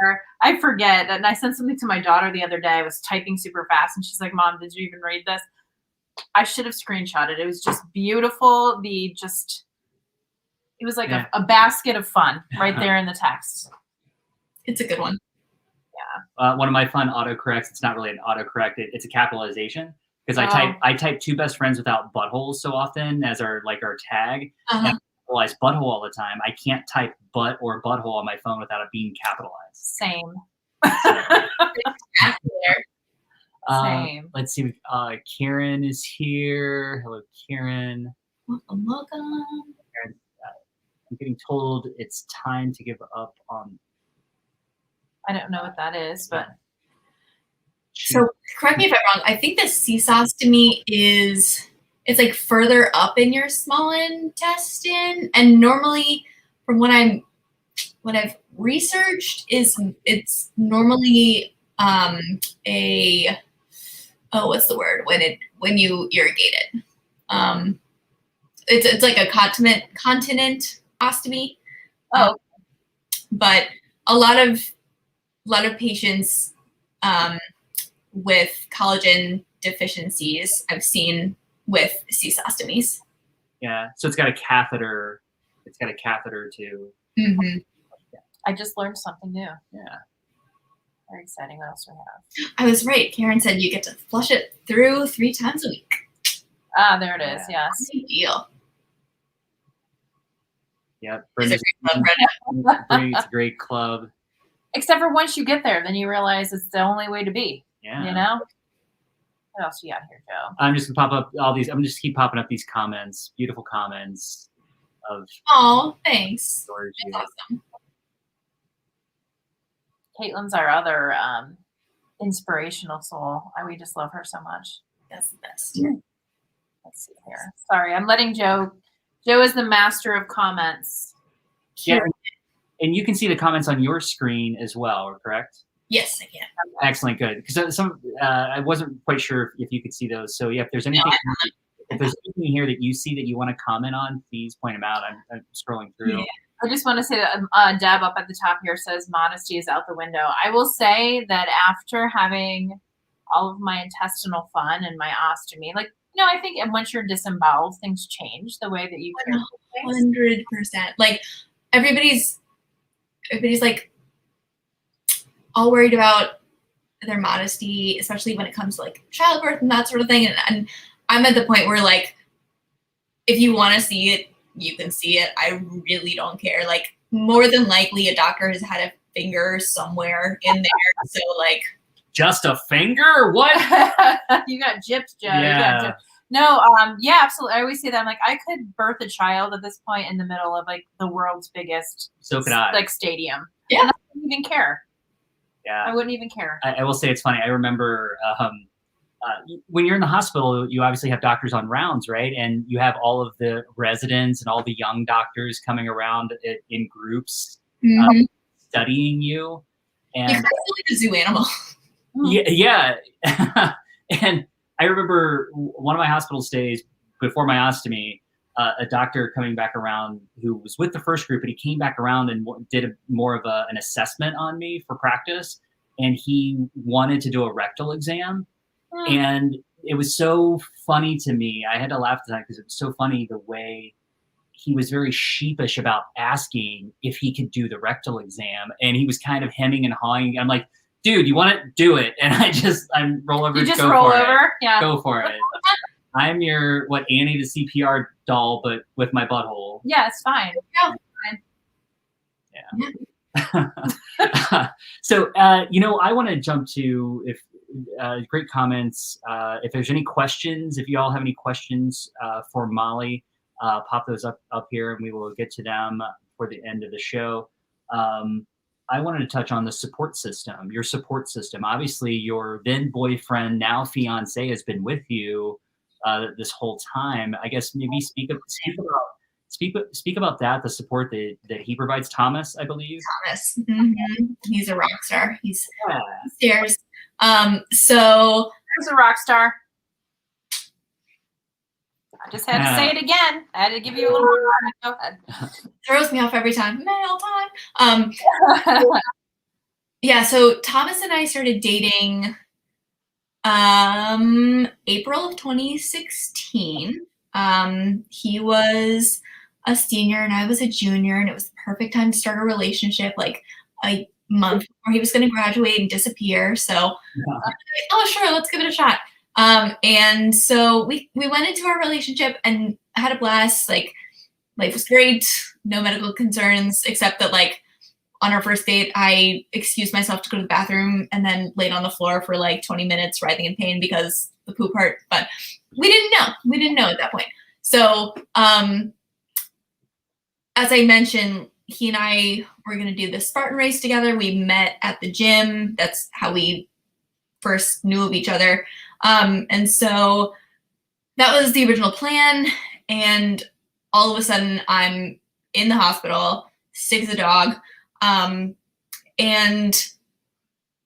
S3: Or I forget. And I sent something to my daughter the other day. I was typing super fast, and she's like, "Mom, did you even read this?" I should have screenshotted. It was just beautiful. It was like a basket of fun right there in the text.
S4: It's a good one.
S5: One of my fun autocorrects. It's not really an autocorrect. It's a capitalization. Because I type two best friends without buttholes so often as our tag. And I capitalize butthole all the time. I can't type butt or butthole on my phone without it being capitalized.
S3: Same. Same.
S5: Let's see. Karen is here. Hello, Karen.
S4: Welcome.
S5: I'm getting told it's time to give up on.
S3: I don't know what that is, but.
S4: So correct me if I'm wrong. I think the cesostomy it's like further up in your small intestine, and normally, from what I've researched, it's normally what's the word when you irrigate it? It's like a continent ostomy. But a lot of patients with collagen deficiencies I've seen with cesostomies.
S5: Yeah, so it's got a catheter it's got a catheter too.
S4: Mm-hmm.
S3: I just learned something new.
S5: Yeah.
S3: Very exciting. What else do we have?
S4: I was right. Karen said you get to flush it through 3 times a week.
S3: Ah, there it is. Yes.
S4: Great deal.
S5: Yep.
S4: It's a
S5: Brenda's
S4: great club, Brenda.
S5: it's a great club.
S3: Except for once you get there, then you realize it's the only way to be.
S5: Yeah.
S3: You know? What else you got here, Joe?
S5: I'm just gonna pop up all these. I'm just keep popping up these comments, beautiful comments of
S4: Oh, thanks.
S5: George.
S4: That's awesome.
S3: Caitlin's our other inspirational soul. We just love her so much.
S4: That's the best.
S3: Let's see here. Sorry, I'm letting Joe. Joe is the master of comments.
S5: Yeah, and you can see the comments on your screen as well, correct?
S4: Yes, I can.
S5: Excellent, good. Because I wasn't quite sure if you could see those. So yeah, if there's anything here that you see that you want to comment on, please point them out. I'm scrolling through.
S3: Yeah. I just want to say that Deb up at the top here says modesty is out the window. I will say that after having all of my intestinal fun and my ostomy, like, you know, I think once you're disemboweled, things change the way that you care for things.
S4: 100%. Like everybody's like all worried about their modesty, especially when it comes to like childbirth and that sort of thing. And I'm at the point where like, if you want to see it, you can see it. I really don't care. Like more than likely a doctor has had a finger somewhere in there. So like,
S5: just a finger? What?
S3: You got gypped, Joe.
S5: Yeah.
S3: You got gypped. No, yeah, absolutely. I always say that. I'm like, I could birth a child at this point in the middle of like the world's biggest,
S5: So could I.
S3: like stadium.
S4: Yeah.
S3: And I wouldn't even care.
S5: Yeah.
S3: I wouldn't even care.
S5: I will say it's funny. I remember when you're in the hospital, you obviously have doctors on rounds, right? And you have all of the residents and all the young doctors coming around in groups studying you. And
S4: you kind of feel like a zoo animal.
S5: Yeah. And I remember one of my hospital stays before my ostomy, a doctor coming back around who was with the first group, and he came back around and did more of an assessment on me for practice. And he wanted to do a rectal exam. And it was so funny to me. I had to laugh at that because it was so funny the way he was very sheepish about asking if he could do the rectal exam. And he was kind of hemming and hawing. I'm like, dude, you want to do it? And I'm roll over.
S3: You just
S5: go
S3: roll
S5: for
S3: over?
S5: It.
S3: Yeah.
S5: Go for it. I'm your, Annie the CPR doll, but with my butthole.
S3: Yeah, it's fine.
S5: Yeah. So, I want to jump to great comments. If there's any questions, if you all have any questions for Molly, pop those up here and we will get to them for the end of the show. I wanted to touch on the support system, your support system. Obviously, your then boyfriend, now fiance, has been with you this whole time. I guess maybe speak about that, the support that he provides. Thomas, I believe.
S4: Thomas. Mm-hmm. He's a rock star. He's upstairs. So
S3: there's a rock star. I just had to say it again. I had to give you a little more. Go ahead.
S4: Throws me off every time. Mail time. Yeah, so Thomas and I started dating April of 2016. He was a senior and I was a junior, and it was the perfect time to start a relationship, like a month before he was going to graduate and disappear. So, oh, sure, let's give it a shot. And so we went into our relationship and had a blast. Like, life was great, no medical concerns, except that like on our first date, I excused myself to go to the bathroom and then laid on the floor for like 20 minutes writhing in pain because the poop hurt. But we didn't know. We didn't know at that point. So, as I mentioned, he and I were going to do this Spartan race together. We met at the gym. That's how we first knew of each other. And so that was the original plan. And all of a sudden I'm in the hospital, sick as a dog. And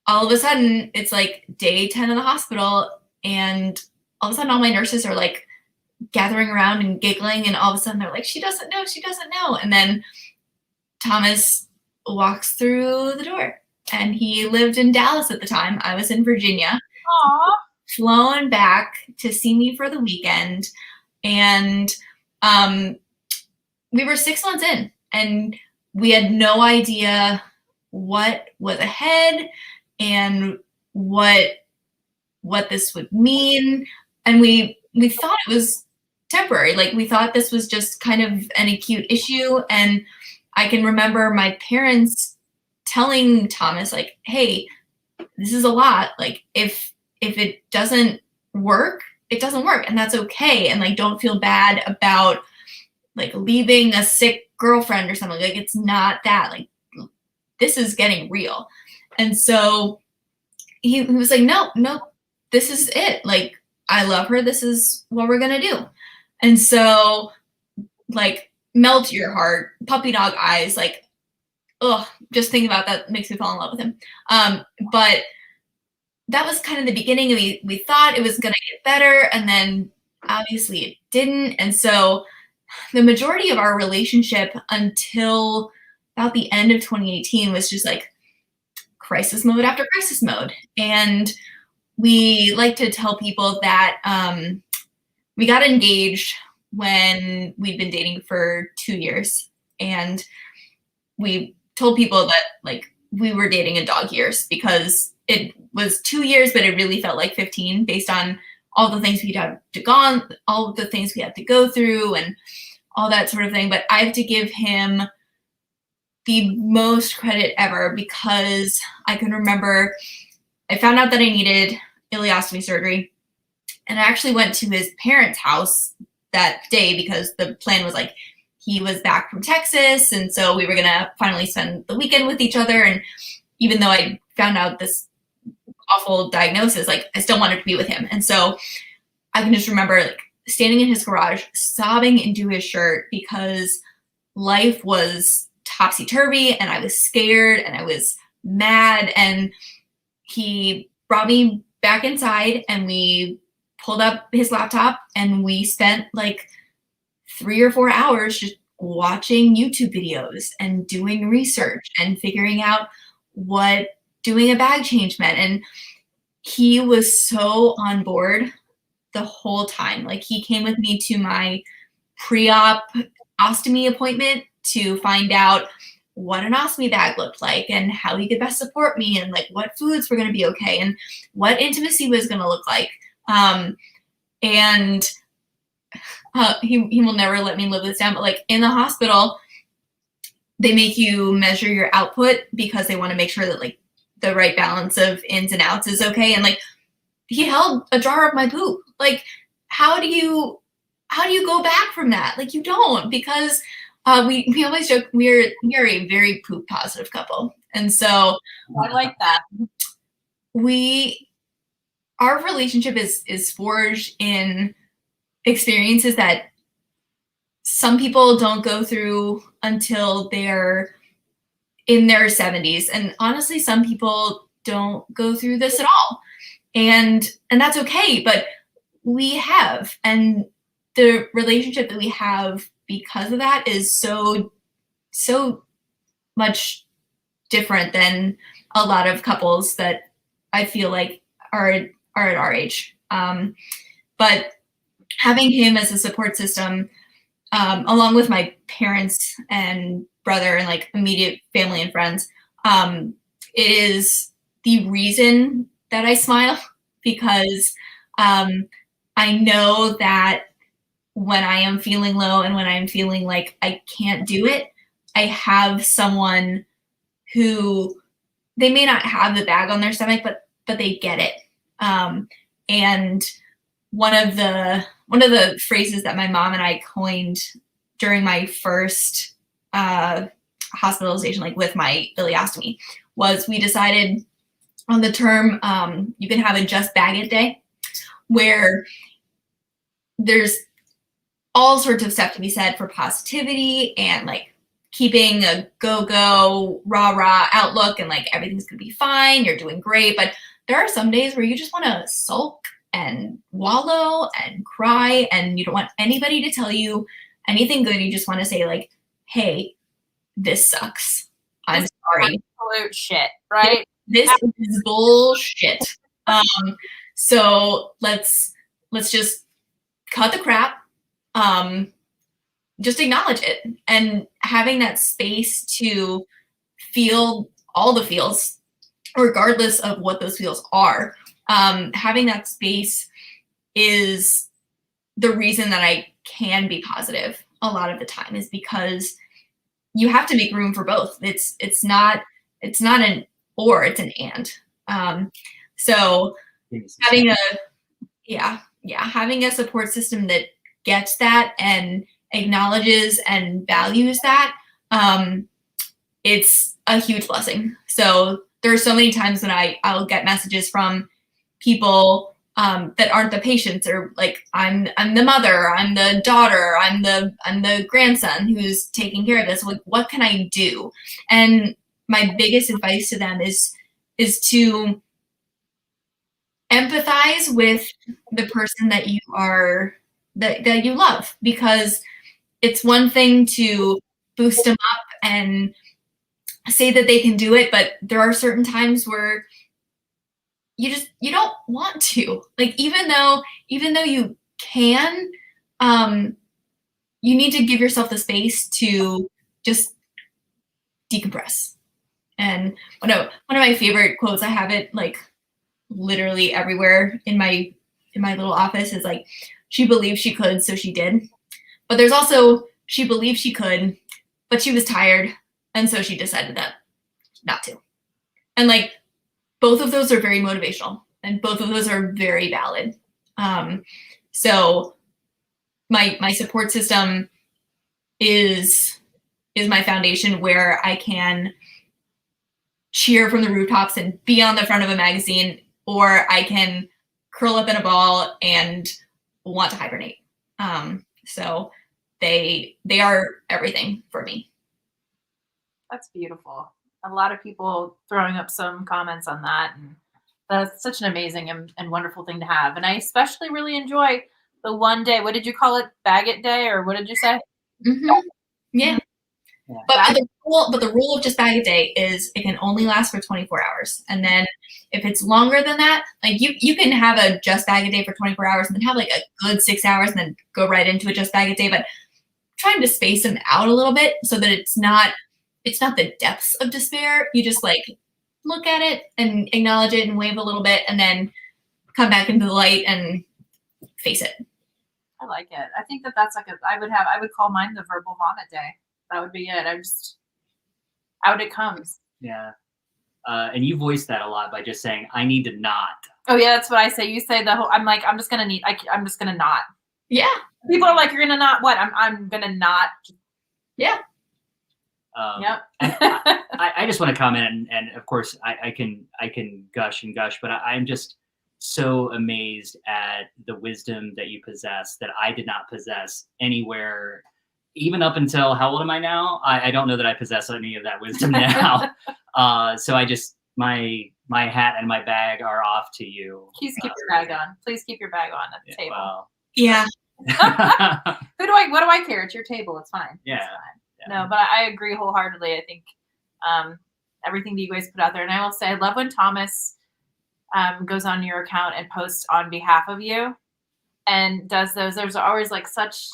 S4: all of a sudden it's like day 10 of the hospital. And all of a sudden all my nurses are like gathering around and giggling. And all of a sudden they're like, she doesn't know. She doesn't know. And then Thomas walks through the door, and he lived in Dallas at the time. I was in Virginia.
S3: Aww.
S4: Flown back to see me for the weekend. And we were 6 months in, and we had no idea what was ahead and what this would mean. And we thought it was temporary. Like, we thought this was just kind of an acute issue. And I can remember my parents telling Thomas, like, hey, this is a lot. Like, if it doesn't work, it doesn't work, and that's okay. And like, don't feel bad about like leaving a sick girlfriend or something. Like, it's not that. Like, this is getting real. And so he was like, no, this is it. Like, I love her. This is what we're gonna do. And so, like, melt your heart, puppy dog eyes. Like, ugh, just thinking about that makes me fall in love with him. But that was kind of the beginning. We thought it was gonna get better, and then obviously it didn't. And so the majority of our relationship until about the end of 2018 was just like crisis mode after crisis mode. And we like to tell people that we got engaged when we'd been dating for 2 years. And we told people that like we were dating in dog years because it was 2 years, but it really felt like 15 based on all the things we'd had to go on, all of the things we had to go through and all that sort of thing. But I have to give him the most credit ever, because I can remember I found out that I needed ileostomy surgery, and I actually went to his parents' house that day because the plan was like he was back from Texas, and so we were gonna finally spend the weekend with each other. And even though I found out this awful diagnosis, like I still wanted to be with him. And so I can just remember like standing in his garage, sobbing into his shirt because life was topsy-turvy and I was scared and I was mad. And he brought me back inside and we pulled up his laptop and we spent like 3 or 4 hours just watching YouTube videos and doing research and figuring out what doing a bag change meant. And he was so on board the whole time. Like, he came with me to my pre-op ostomy appointment to find out what an ostomy bag looked like and how he could best support me and like what foods were going to be okay and what intimacy was going to look like. And he will never let me live this down, but like in the hospital, they make you measure your output because they want to make sure that like the right balance of ins and outs is okay. And like, he held a jar of my poop. Like, how do you go back from that? Like, you don't, because we always joke we are a very poop positive couple. And so
S3: I like that.
S4: Our relationship is forged in experiences that some people don't go through until they're in their 70s. And honestly, some people don't go through this at all. And that's okay, but we have, and the relationship that we have because of that is so much different than a lot of couples that I feel like are at our age. But having him as a support system, along with my parents and brother and like immediate family and friends, it is the reason that I smile, because I know that when I am feeling low and when I'm feeling like I can't do it, I have someone who, they may not have the bag on their stomach, but they get it. And one of the phrases that my mom and I coined during my first hospitalization, like with my ileostomy, was we decided on the term, you can have a just bag it day, where there's all sorts of stuff to be said for positivity and like keeping a go-go, rah-rah outlook and like everything's gonna be fine, you're doing great. But there are some days where you just want to sulk and wallow and cry, and you don't want anybody to tell you anything good. You just want to say like, hey, this sucks. I'm sorry.
S3: Absolute shit, right?
S4: This is bullshit. So let's just cut the crap. just acknowledge it, and having that space to feel all the feels, regardless of what those feels are. Having that space is the reason that I can be positive a lot of the time, is because you have to make room for both. It's not an or, it's an and. So having having a support system that gets that and acknowledges and values that, it's a huge blessing. So there are so many times when I'll get messages from people that aren't the patients, or like, I'm the mother, I'm the daughter, I'm the grandson who's taking care of this. Like, what can I do? And my biggest advice to them is to empathize with the person that you are, that you love, because it's one thing to boost them up and say that they can do it, but there are certain times where you don't want to. Like, even though you can, you need to give yourself the space to just decompress. And one of my favorite quotes, I have it like literally everywhere in my little office, is like, she believed she could, so she did. But there's also, she believed she could, but she was tired, and so she decided that not to. And like, both of those are very motivational, and both of those are very valid. So my support system is my foundation, where I can cheer from the rooftops and be on the front of a magazine, or I can curl up in a ball and want to hibernate. So they are everything for me.
S3: That's beautiful. A lot of people throwing up some comments on that, and that's such an amazing and wonderful thing to have. And I especially really enjoy the one day, what did you call it? Bag it day, or what did you say?
S4: Mm-hmm. Yeah. But the rule of just bag a day is it can only last for 24 hours. And then if it's longer than that, like you can have a just bag a day for 24 hours and then have like a good 6 hours and then go right into a just bag a day. But trying to space them out a little bit so that it's not the depths of despair. You just like look at it and acknowledge it and wave a little bit, and then come back into the light and face it.
S3: I like it. I think that's like I would call mine the verbal vomit day. That would be it. I'm just out it comes.
S5: Yeah. And you voice that a lot by just saying, I need to not.
S3: Oh yeah, that's what I say. You say the whole, I'm like, I'm just going to not.
S4: Yeah.
S3: People are like, you're going to not what? I'm going to not.
S4: Yeah.
S3: Yep.
S5: I just want to comment, and of course I can gush and gush, but I'm just so amazed at the wisdom that you possess that I did not possess anywhere, even up until, how old am I now? I don't know that I possess any of that wisdom now. So I just, my hat and my bag are off to you.
S3: Please keep your bag on. Please keep your bag on at the table.
S5: Well.
S4: Yeah.
S3: What do I care? It's your table. It's fine.
S5: Yeah.
S3: It's fine. No, but I agree wholeheartedly. I think everything that you guys put out there. And I will say, I love when Thomas goes on your account and posts on behalf of you and does those. There's always like such,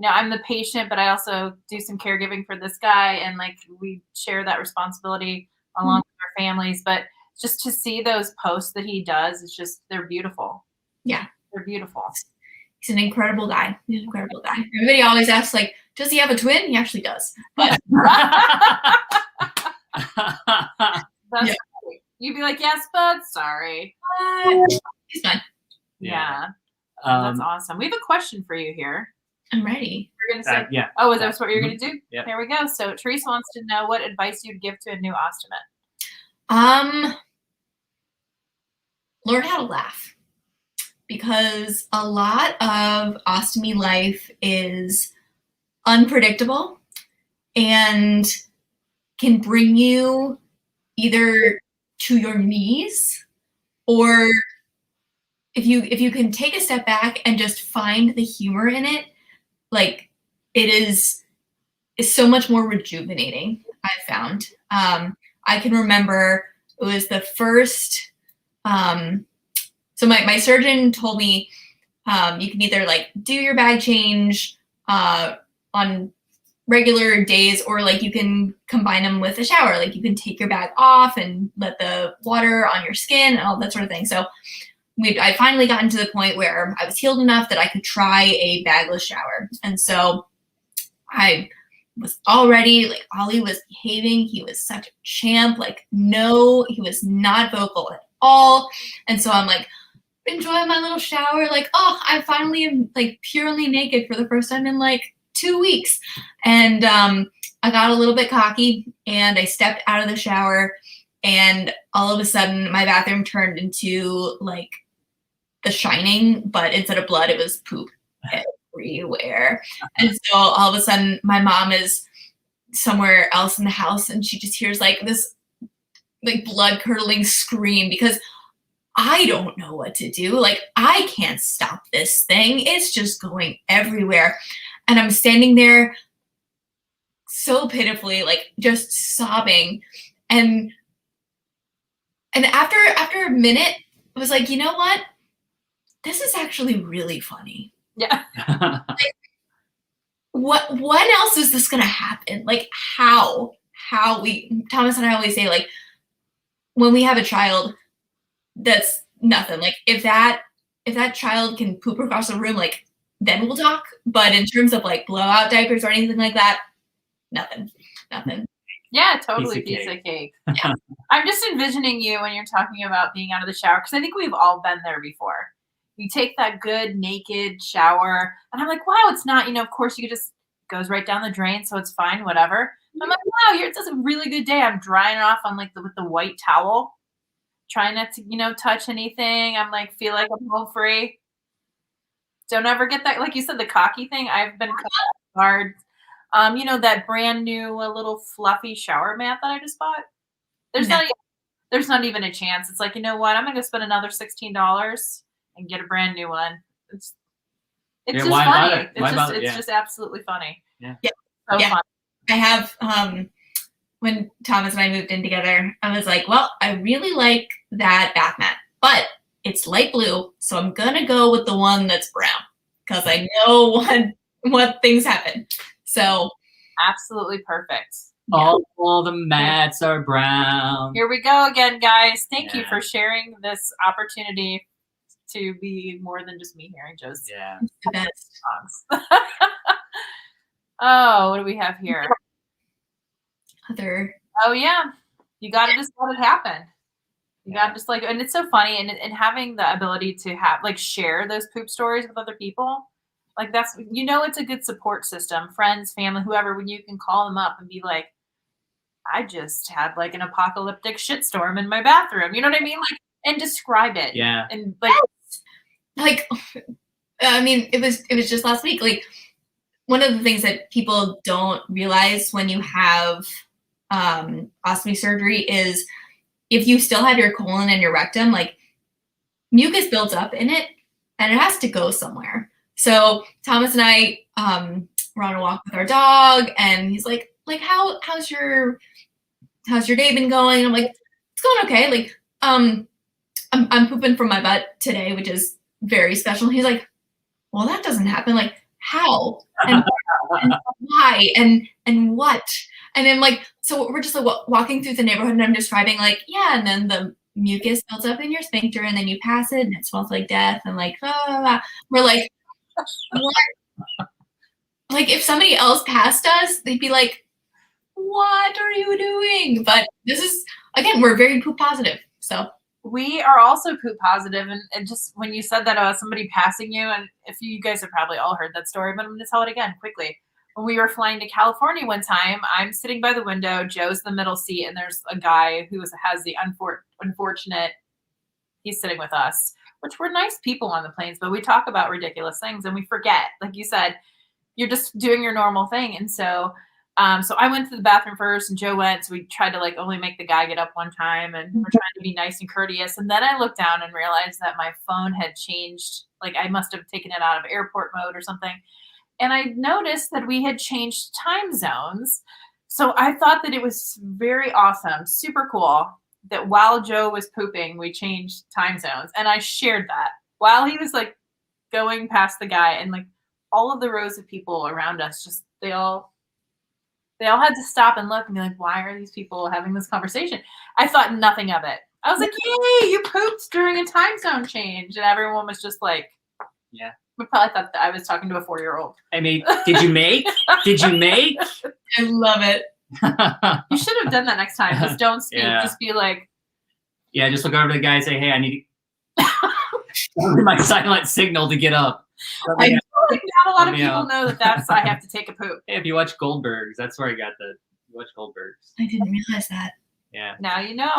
S3: I'm the patient, but I also do some caregiving for this guy. And like, we share that responsibility along with our families. But just to see those posts that he does, it's just, they're beautiful.
S4: Yeah.
S3: They're beautiful.
S4: He's an incredible guy. He's an incredible guy. Everybody always asks, like, does he have a twin? He actually does. But
S3: That's you'd be like, yes, but sorry.
S4: He's fine.
S3: Yeah. That's awesome. We have a question for you here.
S4: I'm ready.
S3: You're gonna say,
S5: yeah.
S3: Oh, is that what you're gonna do?
S5: Yep.
S3: Here we go. So Teresa wants to know what advice you'd give to a new ostomate.
S4: Learn how to laugh. Because a lot of ostomy life is unpredictable and can bring you either to your knees, or if you can take a step back and just find the humor in it, like it is so much more rejuvenating, I've found. I can remember it was the first so my surgeon told me you can either like do your bag change on regular days, or like you can combine them with a shower. Like you can take your bag off and let the water on your skin and all that sort of thing. So I finally gotten to the point where I was healed enough that I could try a bagless shower. And so I was all ready. Like Ollie was behaving. He was such a champ. Like, no, he was not vocal at all. And so I'm like enjoying my little shower. Like, oh, I finally am like purely naked for the first time in like 2 weeks. And I got a little bit cocky and I stepped out of the shower, and all of a sudden my bathroom turned into like The Shining, but instead of blood, it was poop everywhere. And so all of a sudden my mom is somewhere else in the house, and she just hears like this like blood curdling scream, because I don't know what to do. Like, I can't stop this thing. It's just going everywhere. And I'm standing there so pitifully, like just sobbing. And after a minute, I was like, you know what? This is actually really funny.
S3: Yeah.
S4: Like, what else is this gonna happen? Like, how Thomas and I always say, like, when we have a child, that's nothing. Like, if that child can poop across the room, like, then we'll talk. But in terms of like blowout diapers or anything like that, nothing.
S3: Yeah, totally piece of cake. Yeah. I'm just envisioning you when you're talking about being out of the shower, because I think we've all been there before. You take that good naked shower, and I'm like, wow, it's not, of course you just goes right down the drain, so it's fine, whatever. I'm like, wow, it's a really good day. I'm drying it off on like with the white towel, trying not to, touch anything. I'm like, feel like I'm home free. Don't ever get that, like you said, the cocky thing. I've been hard. That brand new little fluffy shower mat that I just bought. There's not even a chance. It's like, you know what? I'm gonna spend another $16 and get a brand new one. It's just funny. It's just absolutely funny.
S5: Yeah.
S3: So fun.
S4: I have when Thomas and I moved in together, I was like, well, I really like that bath mat, but it's light blue, so I'm gonna go with the one that's brown, because I know what things happen. So
S3: absolutely perfect.
S5: All the mats are brown.
S3: Here we go again, guys. Thank you for sharing this opportunity to be more than just me hearing Joe's songs. Oh, what do we have here? Oh yeah, you gotta just let it happen. You gotta just and it's so funny, and having the ability to have share those poop stories with other people, that's it's a good support system, friends, family, whoever, when you can call them up and be like, I just had an apocalyptic shitstorm in my bathroom. You know what I mean? And describe it.
S5: Yeah.
S3: And
S4: I mean, it was just last week. Like, one of the things that people don't realize when you have ostomy surgery is if you still have your colon and your rectum, mucus builds up in it and it has to go somewhere. So Thomas and I were on a walk with our dog, and he's like, how's your day been going? And I'm like, it's going okay. I'm pooping from my butt today, which is very special. He's like, well, that doesn't happen. Like, how and why and what? And then so we're just walking through the neighborhood, and I'm describing and then the mucus builds up in your sphincter, and then you pass it, and it smells like death, and blah, blah, blah. We're like, what? If somebody else passed us, they'd be like, what are you doing? But this is, again, we're very poop positive. So
S3: we are also poop positive, and just when you said that about somebody passing you, and if you guys have probably all heard that story, but I'm going to tell it again quickly. When we were flying to California one time, I'm sitting by the window, Joe's in the middle seat, and there's a guy who has the unfortunate, he's sitting with us, which we're nice people on the planes, but we talk about ridiculous things and we forget. Like you said, you're just doing your normal thing. And so I went to the bathroom first, and Joe went. So we tried to only make the guy get up one time, and we're trying to be nice and courteous. And then I looked down and realized that my phone had changed. I must have taken it out of airport mode or something. And I noticed that we had changed time zones. So I thought that it was very awesome, super cool, that while Joe was pooping, we changed time zones. And I shared that while he was going past the guy, and all of the rows of people around us, just they all had to stop and look and be like, why are these people having this conversation? I thought nothing of it. I was like, yay, you pooped during a time zone change. And everyone was just like,
S5: yeah.
S3: We probably thought that I was talking to a 4-year-old.
S5: I mean, did you make?
S4: I love it.
S3: You should have done that next time. Just don't speak.
S5: Yeah.
S3: Just be like.
S5: Yeah, just look over to the guy and say, hey, I need my silent signal to get up.
S3: I feel like not a lot of people know that I have to take a poop.
S5: Hey, if you watch Goldberg's, that's where I got you watch Goldberg's.
S4: I didn't realize that.
S5: Yeah.
S3: Now you know.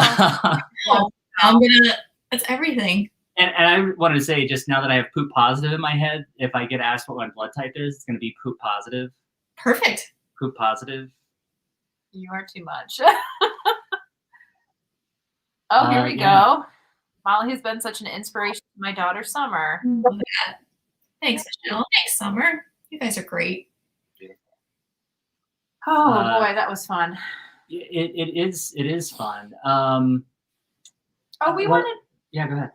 S4: That's everything.
S5: And I wanted to say, just now that I have poop positive in my head, if I get asked what my blood type is, it's going to be poop positive.
S4: Perfect.
S5: Poop positive.
S3: You are too much. Oh, here we go. Molly has been such an inspiration to my daughter, Summer.
S4: Love that. Thanks, Michelle. Thanks, Summer. You guys are great.
S3: Oh, boy, that was fun.
S5: It is fun.
S3: We wanted.
S5: Yeah, go ahead.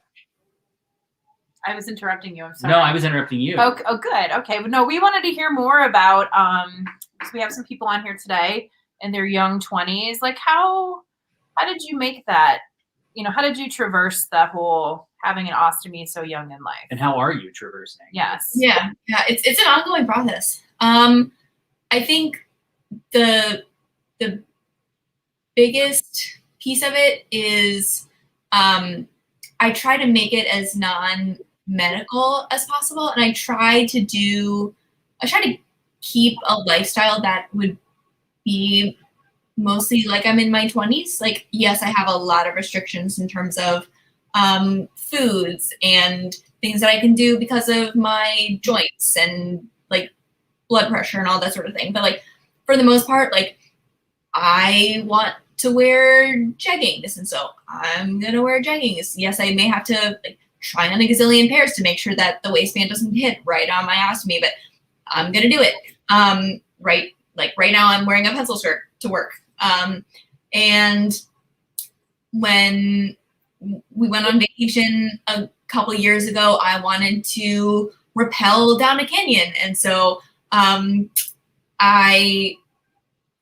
S3: I was interrupting you. I'm sorry.
S5: No, I was interrupting you.
S3: Oh, good. Okay. But no, we wanted to hear more about, because we have some people on here today in their young 20s. Like, how did you make that? You know, how did you traverse that whole having an ostomy so young in life?
S5: And how are you traversing?
S3: Yes.
S4: Yeah. It's an ongoing process. I think the biggest piece of it is I try to make it as non-medical as possible, and I try to keep a lifestyle that would be mostly like I'm in my 20s. Like, yes, I have a lot of restrictions in terms of foods and things that I can do because of my joints and like blood pressure and all that sort of thing. But like, for the most part, like, I want to wear jeggings, and so I'm gonna wear jeggings. Yes, I may have to like try on a gazillion pairs to make sure that the waistband doesn't hit right on my ostomy, but I'm gonna do it. Right now I'm wearing a pencil skirt to work. And when we went on vacation a couple years ago, I wanted to rappel down a canyon. And so I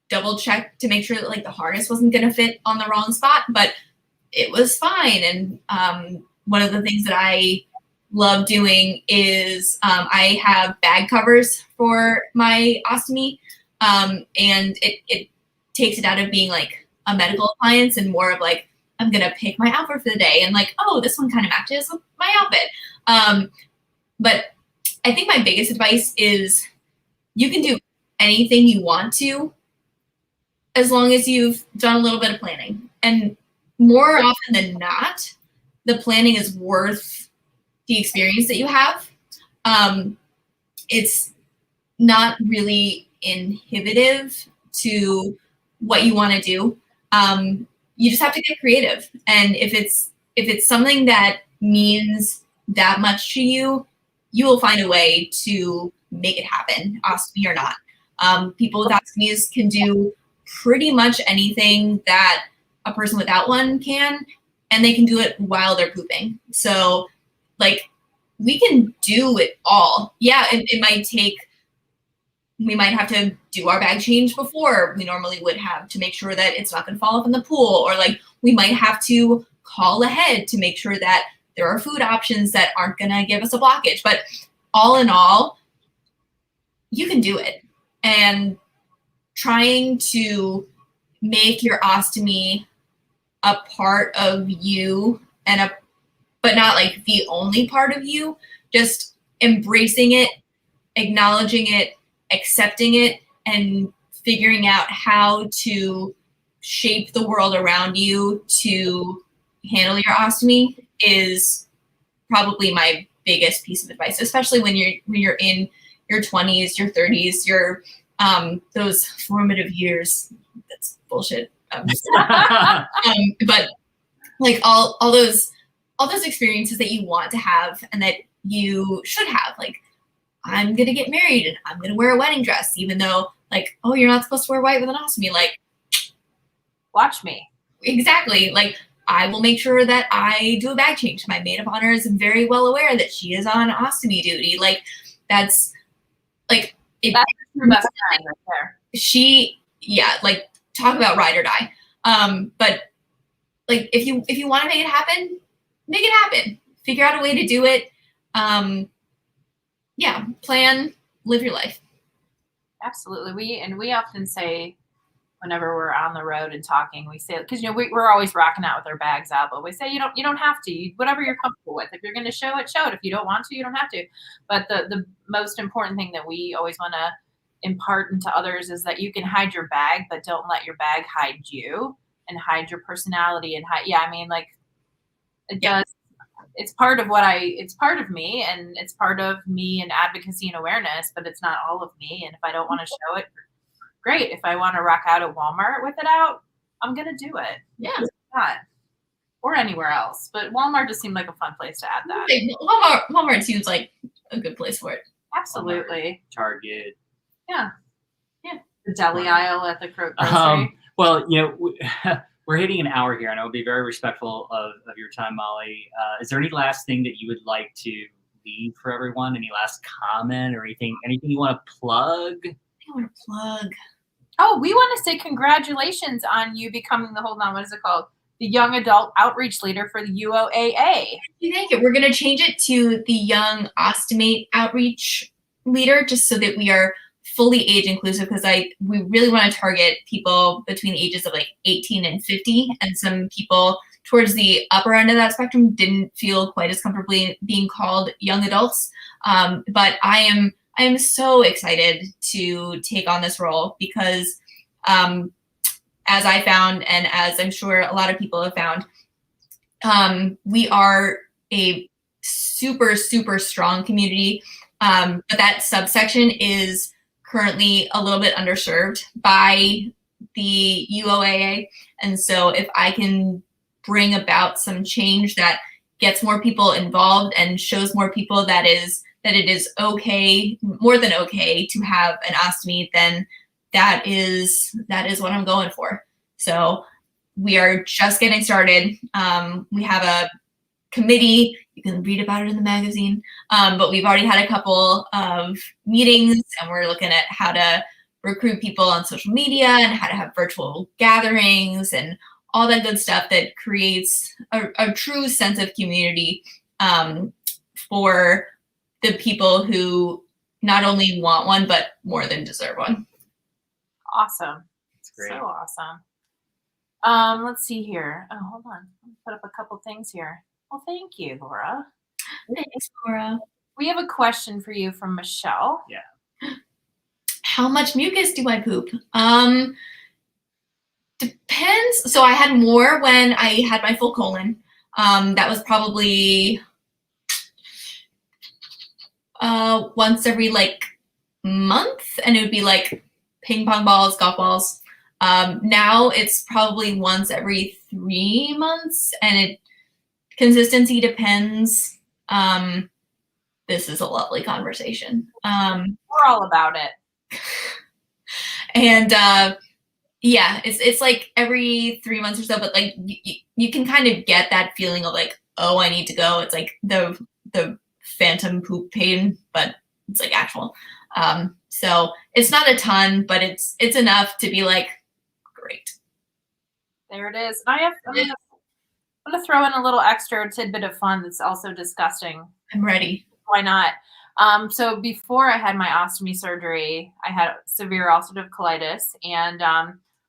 S4: double checked to make sure that like the harness wasn't going to fit on the wrong spot, but it was fine. And one of the things that I love doing is I have bag covers for my ostomy, and it takes it out of being like a medical appliance and more of like, I'm going to pick my outfit for the day and like, oh, this one kind of matches with my outfit. But I think my biggest advice is you can do anything you want to as long as you've done a little bit of planning. And more often than not, the planning is worth the experience that you have. It's not really inhibitive to what you want to do. You just have to get creative. And if it's something that means that much to you, you will find a way to make it happen, ostomy or not. People with ostomies can do pretty much anything that a person without one can, and they can do it while they're pooping. So like, we can do it all. Yeah, it might take, we might have to do our bag change before we normally would have to make sure that it's not going to fall off in the pool, or like we might have to call ahead to make sure that there are food options that aren't going to give us a blockage. But all in all, you can do it. And trying to make your ostomy a part of you but not like the only part of you, just embracing it, acknowledging it, accepting it, and figuring out how to shape the world around you to handle your ostomy is probably my biggest piece of advice, especially when you're in your 20s, your 30s, your those formative years. That's bullshit. But like all those experiences that you want to have and that you should have, like, I'm going to get married and I'm going to wear a wedding dress, even though like, oh, you're not supposed to wear white with an ostomy. Like,
S3: watch me.
S4: Exactly. Like, I will make sure that I do a bag change. My maid of honor is very well aware that she is on ostomy duty. Like, that's like,
S3: That's your best friend right there.
S4: She, yeah, like talk about ride or die. But like if you want to make it happen, make it happen. Figure out a way to do it. Yeah, plan, live your life.
S3: Absolutely. We often say, whenever we're on the road and talking, we say, because we're always rocking out with our bags out, but we say you don't have to. Whatever you're comfortable with. If you're going to show it, show it. If you don't want to, you don't have to. But the most important thing that we always want to impart into others is that you can hide your bag, but don't let your bag hide you and hide your personality and hide. Yeah, I mean, like it does. It's part of it's part of me, and it's part of me and advocacy and awareness, but it's not all of me. And if I don't want to show it, great. If I want to rock out at Walmart with it out, I'm going to do it.
S4: Yeah.
S3: Not. Or anywhere else. But Walmart just seemed like a fun place to add that.
S4: Walmart seems like a good place for it.
S3: Absolutely.
S5: Walmart, Target.
S3: Yeah. Yeah. The deli aisle at the grocery.
S5: Well, we're hitting an hour here, and I'll be very respectful of your time, Molly. Is there any last thing that you would like to leave for everyone? Any last comment or anything you want to plug?
S3: Oh, we want to say congratulations on you becoming what is it called? The Young Adult Outreach Leader for the UOAA.
S4: Thank you. We're going to change it to the Young Ostomy Outreach Leader, just so that we are fully age inclusive, because we really want to target people between the ages of like 18 and 50, and some people towards the upper end of that spectrum didn't feel quite as comfortably being called young adults. But I am so excited to take on this role because, as I found, and as I'm sure a lot of people have found, we are a super, super strong community. But that subsection is currently a little bit underserved by the UOAA. And so if I can bring about some change that gets more people involved and shows more people that it is okay, more than okay, to have an ostomy, then that is what I'm going for. So we are just getting started. We have a committee. You can read about it in the magazine. But we've already had a couple of meetings, and we're looking at how to recruit people on social media and how to have virtual gatherings and all that good stuff that creates a true sense of community for the people who not only want one, but more than deserve one.
S3: Awesome.
S5: That's great.
S3: So awesome. Let's see here. Oh, hold on. Let me put up a couple things here. Well, thank you, Laura.
S4: Thanks, Laura.
S3: We have a question for you from Michelle.
S5: Yeah.
S4: How much mucus do I poop? Depends. So I had more when I had my full colon. That was probably once every month, and it would be like ping pong balls, golf balls. Now it's probably once every 3 months, and consistency depends. This is a lovely conversation.
S3: We're all about it.
S4: And yeah, it's like every 3 months or so, but you can kind of get that feeling of oh, I need to go. It's like the phantom poop pain, but it's actual. So it's not a ton, but it's enough to be great.
S3: There it is. I'm gonna throw in a little extra tidbit of fun that's also disgusting.
S4: I'm ready.
S3: Why not? So before I had my ostomy surgery, I had severe ulcerative colitis, and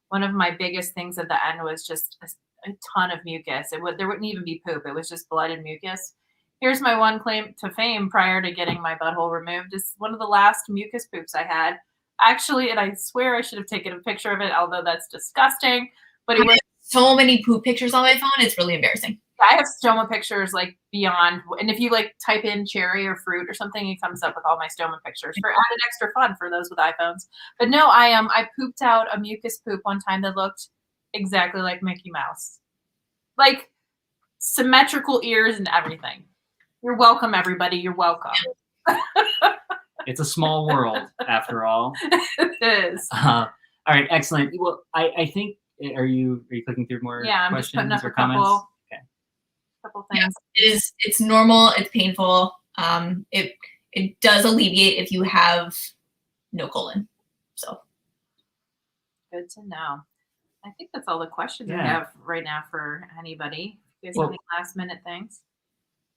S3: one of my biggest things at the end was just a ton of mucus. There wouldn't even be poop. It was just blood and mucus. Here's my one claim to fame prior to getting my butthole removed. It's one of the last mucus poops I had. Actually, and I swear I should have taken a picture of it, although that's disgusting. But it was
S4: so many poop pictures on my phone. It's really embarrassing.
S3: I have stoma pictures beyond, and if you type in cherry or fruit or something, it comes up with all my stoma pictures for added extra fun for those with iPhones. But no, I pooped out a mucus poop one time that looked exactly like Mickey Mouse, symmetrical ears and everything. You're welcome, everybody. You're welcome.
S5: It's a small world, after all.
S3: It is.
S5: All right, excellent. Well, I think, are you clicking through more questions
S3: just putting up
S5: or
S3: a
S5: comments?
S3: Couple things.
S4: Yeah, it's normal. It's painful. It does alleviate if you have no colon. So
S3: Good to know. I think that's all the questions we
S5: Yeah.
S3: have right now for anybody. You guys
S5: Well-
S3: have any last minute things?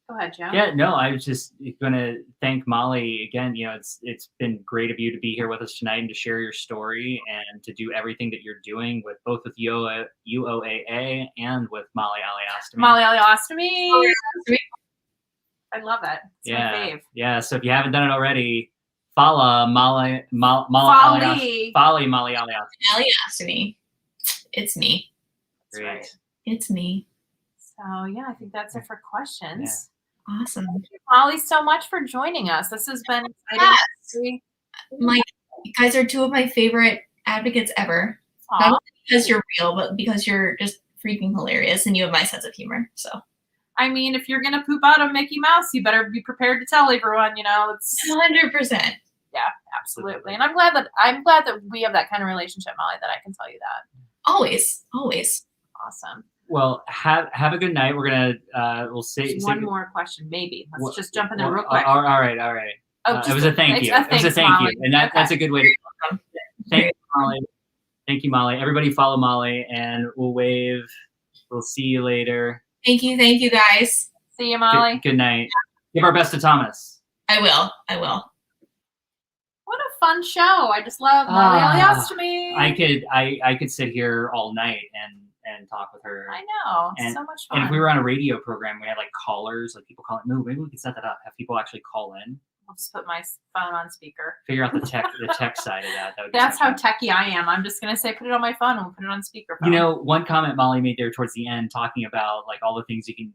S3: Go ahead, Joe.
S5: Yeah, no, I was just going to thank Molly again. You know, it's been great of you to be here with us tonight and to share your story and to do everything that you're doing with both with UOAA and with Molly Ostomy.
S3: Molly Ostomy. I love it. It's my fave.
S5: Yeah. So if you haven't done it already, follow Molly
S3: Folly.
S5: Molly Ostomy.
S4: Ostomy. It's me.
S3: That's right.
S4: It's me.
S3: So yeah, I think that's it for questions.
S4: Awesome.
S3: Thank you, Molly, so much for joining us. This has been exciting.
S4: You guys are two of my favorite advocates ever.
S3: Aw.
S4: Not only because you're real, but because you're just freaking hilarious and you have my sense of humor. So
S3: I mean, if you're gonna poop out a Mickey Mouse, you better be prepared to tell everyone. You know, it's
S4: 100%.
S3: yeah, absolutely. And I'm glad that we have that kind of relationship, Molly. That I can tell you that.
S4: Always.
S3: Awesome.
S5: Well, have a good night. We're gonna we'll say
S3: One more question, maybe. Let's
S5: well,
S3: just jump into it
S5: well,
S3: real quick.
S5: All right.
S3: Oh,
S5: It was a thank you. It was a thank you, and that's a good way to. Thank you, Molly. Thank you, Molly. Everybody follow Molly, and we'll wave. We'll see you later.
S4: Thank you guys.
S3: See you, Molly.
S5: Good night. Give our best to Thomas.
S4: I will.
S3: What a fun show! I just love Molly Ostomy.
S5: I could sit here all night and talk with her.
S3: I know. It's
S5: And-
S3: so much fun.
S5: And if we were on a radio program, we had like callers, like people calling. No, maybe we could set that up. Have people actually call in.
S3: I'll just put my phone on speaker.
S5: Figure out the tech side of that. That would be
S3: That's
S5: so
S3: how
S5: fun.
S3: techie I am. I'm just gonna say, put it on my phone and we'll put it on speakerphone.
S5: You know, one comment Molly made there towards the end, talking about like all the things you can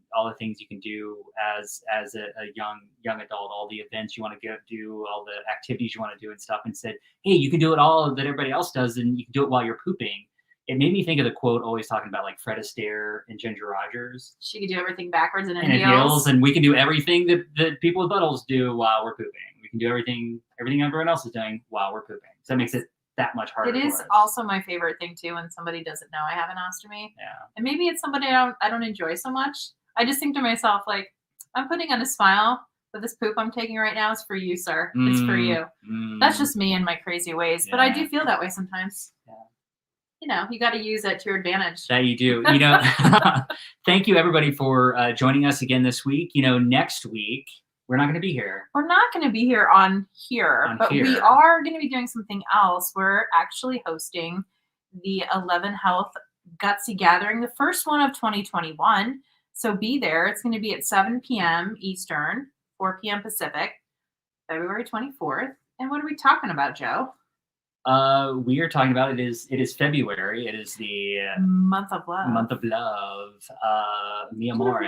S5: do as a young adult, all the events you want to do, all the activities you want to do and stuff, and said, hey, you can do it all that everybody else does, and you can do it while you're pooping. It made me think of the quote always talking about like Fred Astaire and Ginger Rogers.
S3: She could do everything backwards and in
S5: And in
S3: heels.
S5: heels, and we can do everything that people with buttholes do while we're pooping. We can do everything everyone else is doing while we're pooping. So that makes it that much harder.
S3: It is
S5: for us.
S3: also my favorite thing too when somebody doesn't know I have an ostomy.
S5: Yeah.
S3: And maybe it's somebody I don't enjoy so much. I just think to myself, like, I'm putting on a smile, but this poop I'm taking right now is for you, sir. It's for you. That's just me and my crazy ways. But I do feel that way sometimes.
S5: Yeah.
S3: You know, you got to use it to your advantage.
S5: That you do. You know, thank you everybody for joining us again this week. You know, next week we're not going to be here.
S3: We're not going to be here on here, but we are going to be doing something else. We're actually hosting the 11 Health Gutsy Gathering, the first one of 2021. So be there. It's going to be at 7 p.m. Eastern, 4 p.m. Pacific, February 24th. And what are we talking about, Joe?
S5: We are talking about it is February. It is the
S3: Month of love.
S5: Month of love. Mi amore.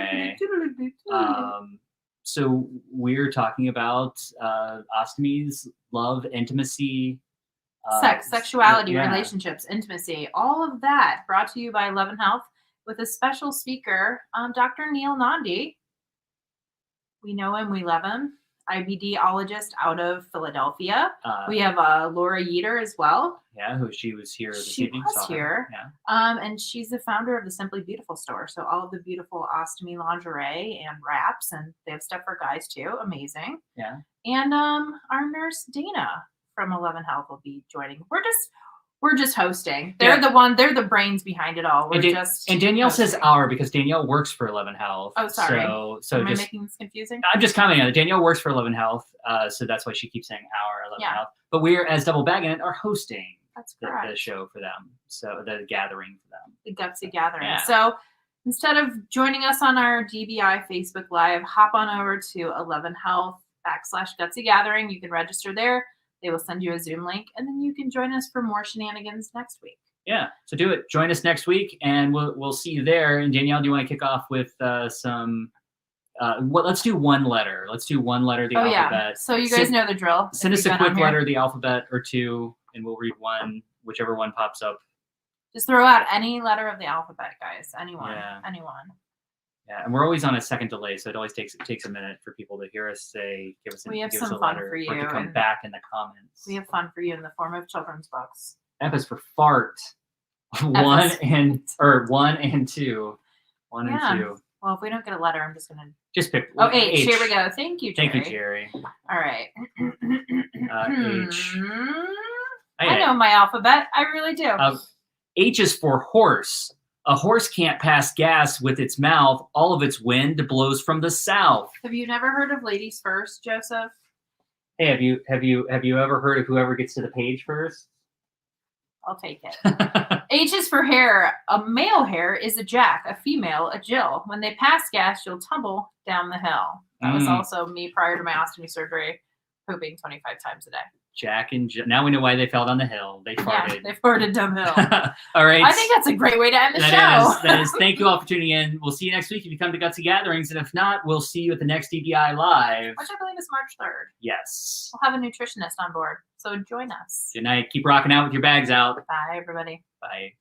S5: So we're talking about ostomies, love, intimacy,
S3: sex, sexuality, relationships, intimacy, all of that brought to you by 11 Health with a special speaker, Dr. Neil Nandi. We know him, we love him. IBD-ologist out of Philadelphia. We have Laura Yeater as well.
S5: Yeah, who she was here this evening.
S3: She was here.
S5: Yeah.
S3: And she's the founder of the Simply Beautiful store. So all of the beautiful ostomy lingerie and wraps, and they have stuff for guys too. Amazing.
S5: Yeah.
S3: And our nurse Dana from 11 Health will be joining. We're just hosting. They're they're the brains behind it all.
S5: And Danielle says our because Danielle works for 11 Health.
S3: Oh, sorry.
S5: So
S3: am I making this confusing?
S5: I'm just commenting on it. Danielle works for 11 Health, so that's why she keeps saying our 11 Health. But we're, as Double Bagging It, are hosting the show for them. So the gathering for them.
S3: The Gutsy Gathering.
S5: Yeah.
S3: So instead of joining us on our DBI Facebook Live, hop on over to 11 Health /Gutsy Gathering. You can register there. They will send you a Zoom link, and then you can join us for more shenanigans next week.
S5: Yeah, so do it. Join us next week, and we'll see you there. And Danielle, do you want to kick off with some? Let's do one letter. Let's do one letter of the alphabet.
S3: Yeah. So you guys know the drill.
S5: Send us a quick letter of the alphabet or two, and we'll read one, whichever one pops up.
S3: Just throw out any letter of the alphabet, guys. Anyone.
S5: Yeah, and we're always on a second delay, so it always takes a minute for people to hear us give us a letter,
S3: for you,
S5: or to come back in the comments.
S3: We have fun for you in the form of children's books.
S5: F is for fart. One and two. One and two.
S3: Well, if we don't get a letter, I'm just gonna
S5: Just pick.
S3: Oh, H. Here we go. Thank you, Jerry.
S5: Thank you, Jerry.
S3: All right.
S5: H.
S3: I know my alphabet. I really do.
S5: H is for horse. A horse can't pass gas with its mouth. All of its wind blows from the south.
S3: Have you never heard of ladies first, Joseph?
S5: Hey, have you ever heard of whoever gets to the page first?
S3: I'll take it. H is for hare. A male hare is a jack, a female a Jill. When they pass gas, you'll tumble down the hill. That was also me prior to my ostomy surgery, pooping 25 times a day.
S5: Jack and Jill. Now we know why they fell down the hill. They farted.
S3: Yeah, they farted down the hill.
S5: All right.
S3: I think that's a great way to end the show.
S5: That is. Thank you all for tuning in. We'll see you next week if you come to Gutsy Gatherings. And if not, we'll see you at the next DBI Live.
S3: Which I believe is March 3rd.
S5: Yes.
S3: We'll have a nutritionist on board. So join us.
S5: Good night. Keep rocking out with your bags out.
S3: Bye, everybody.
S5: Bye.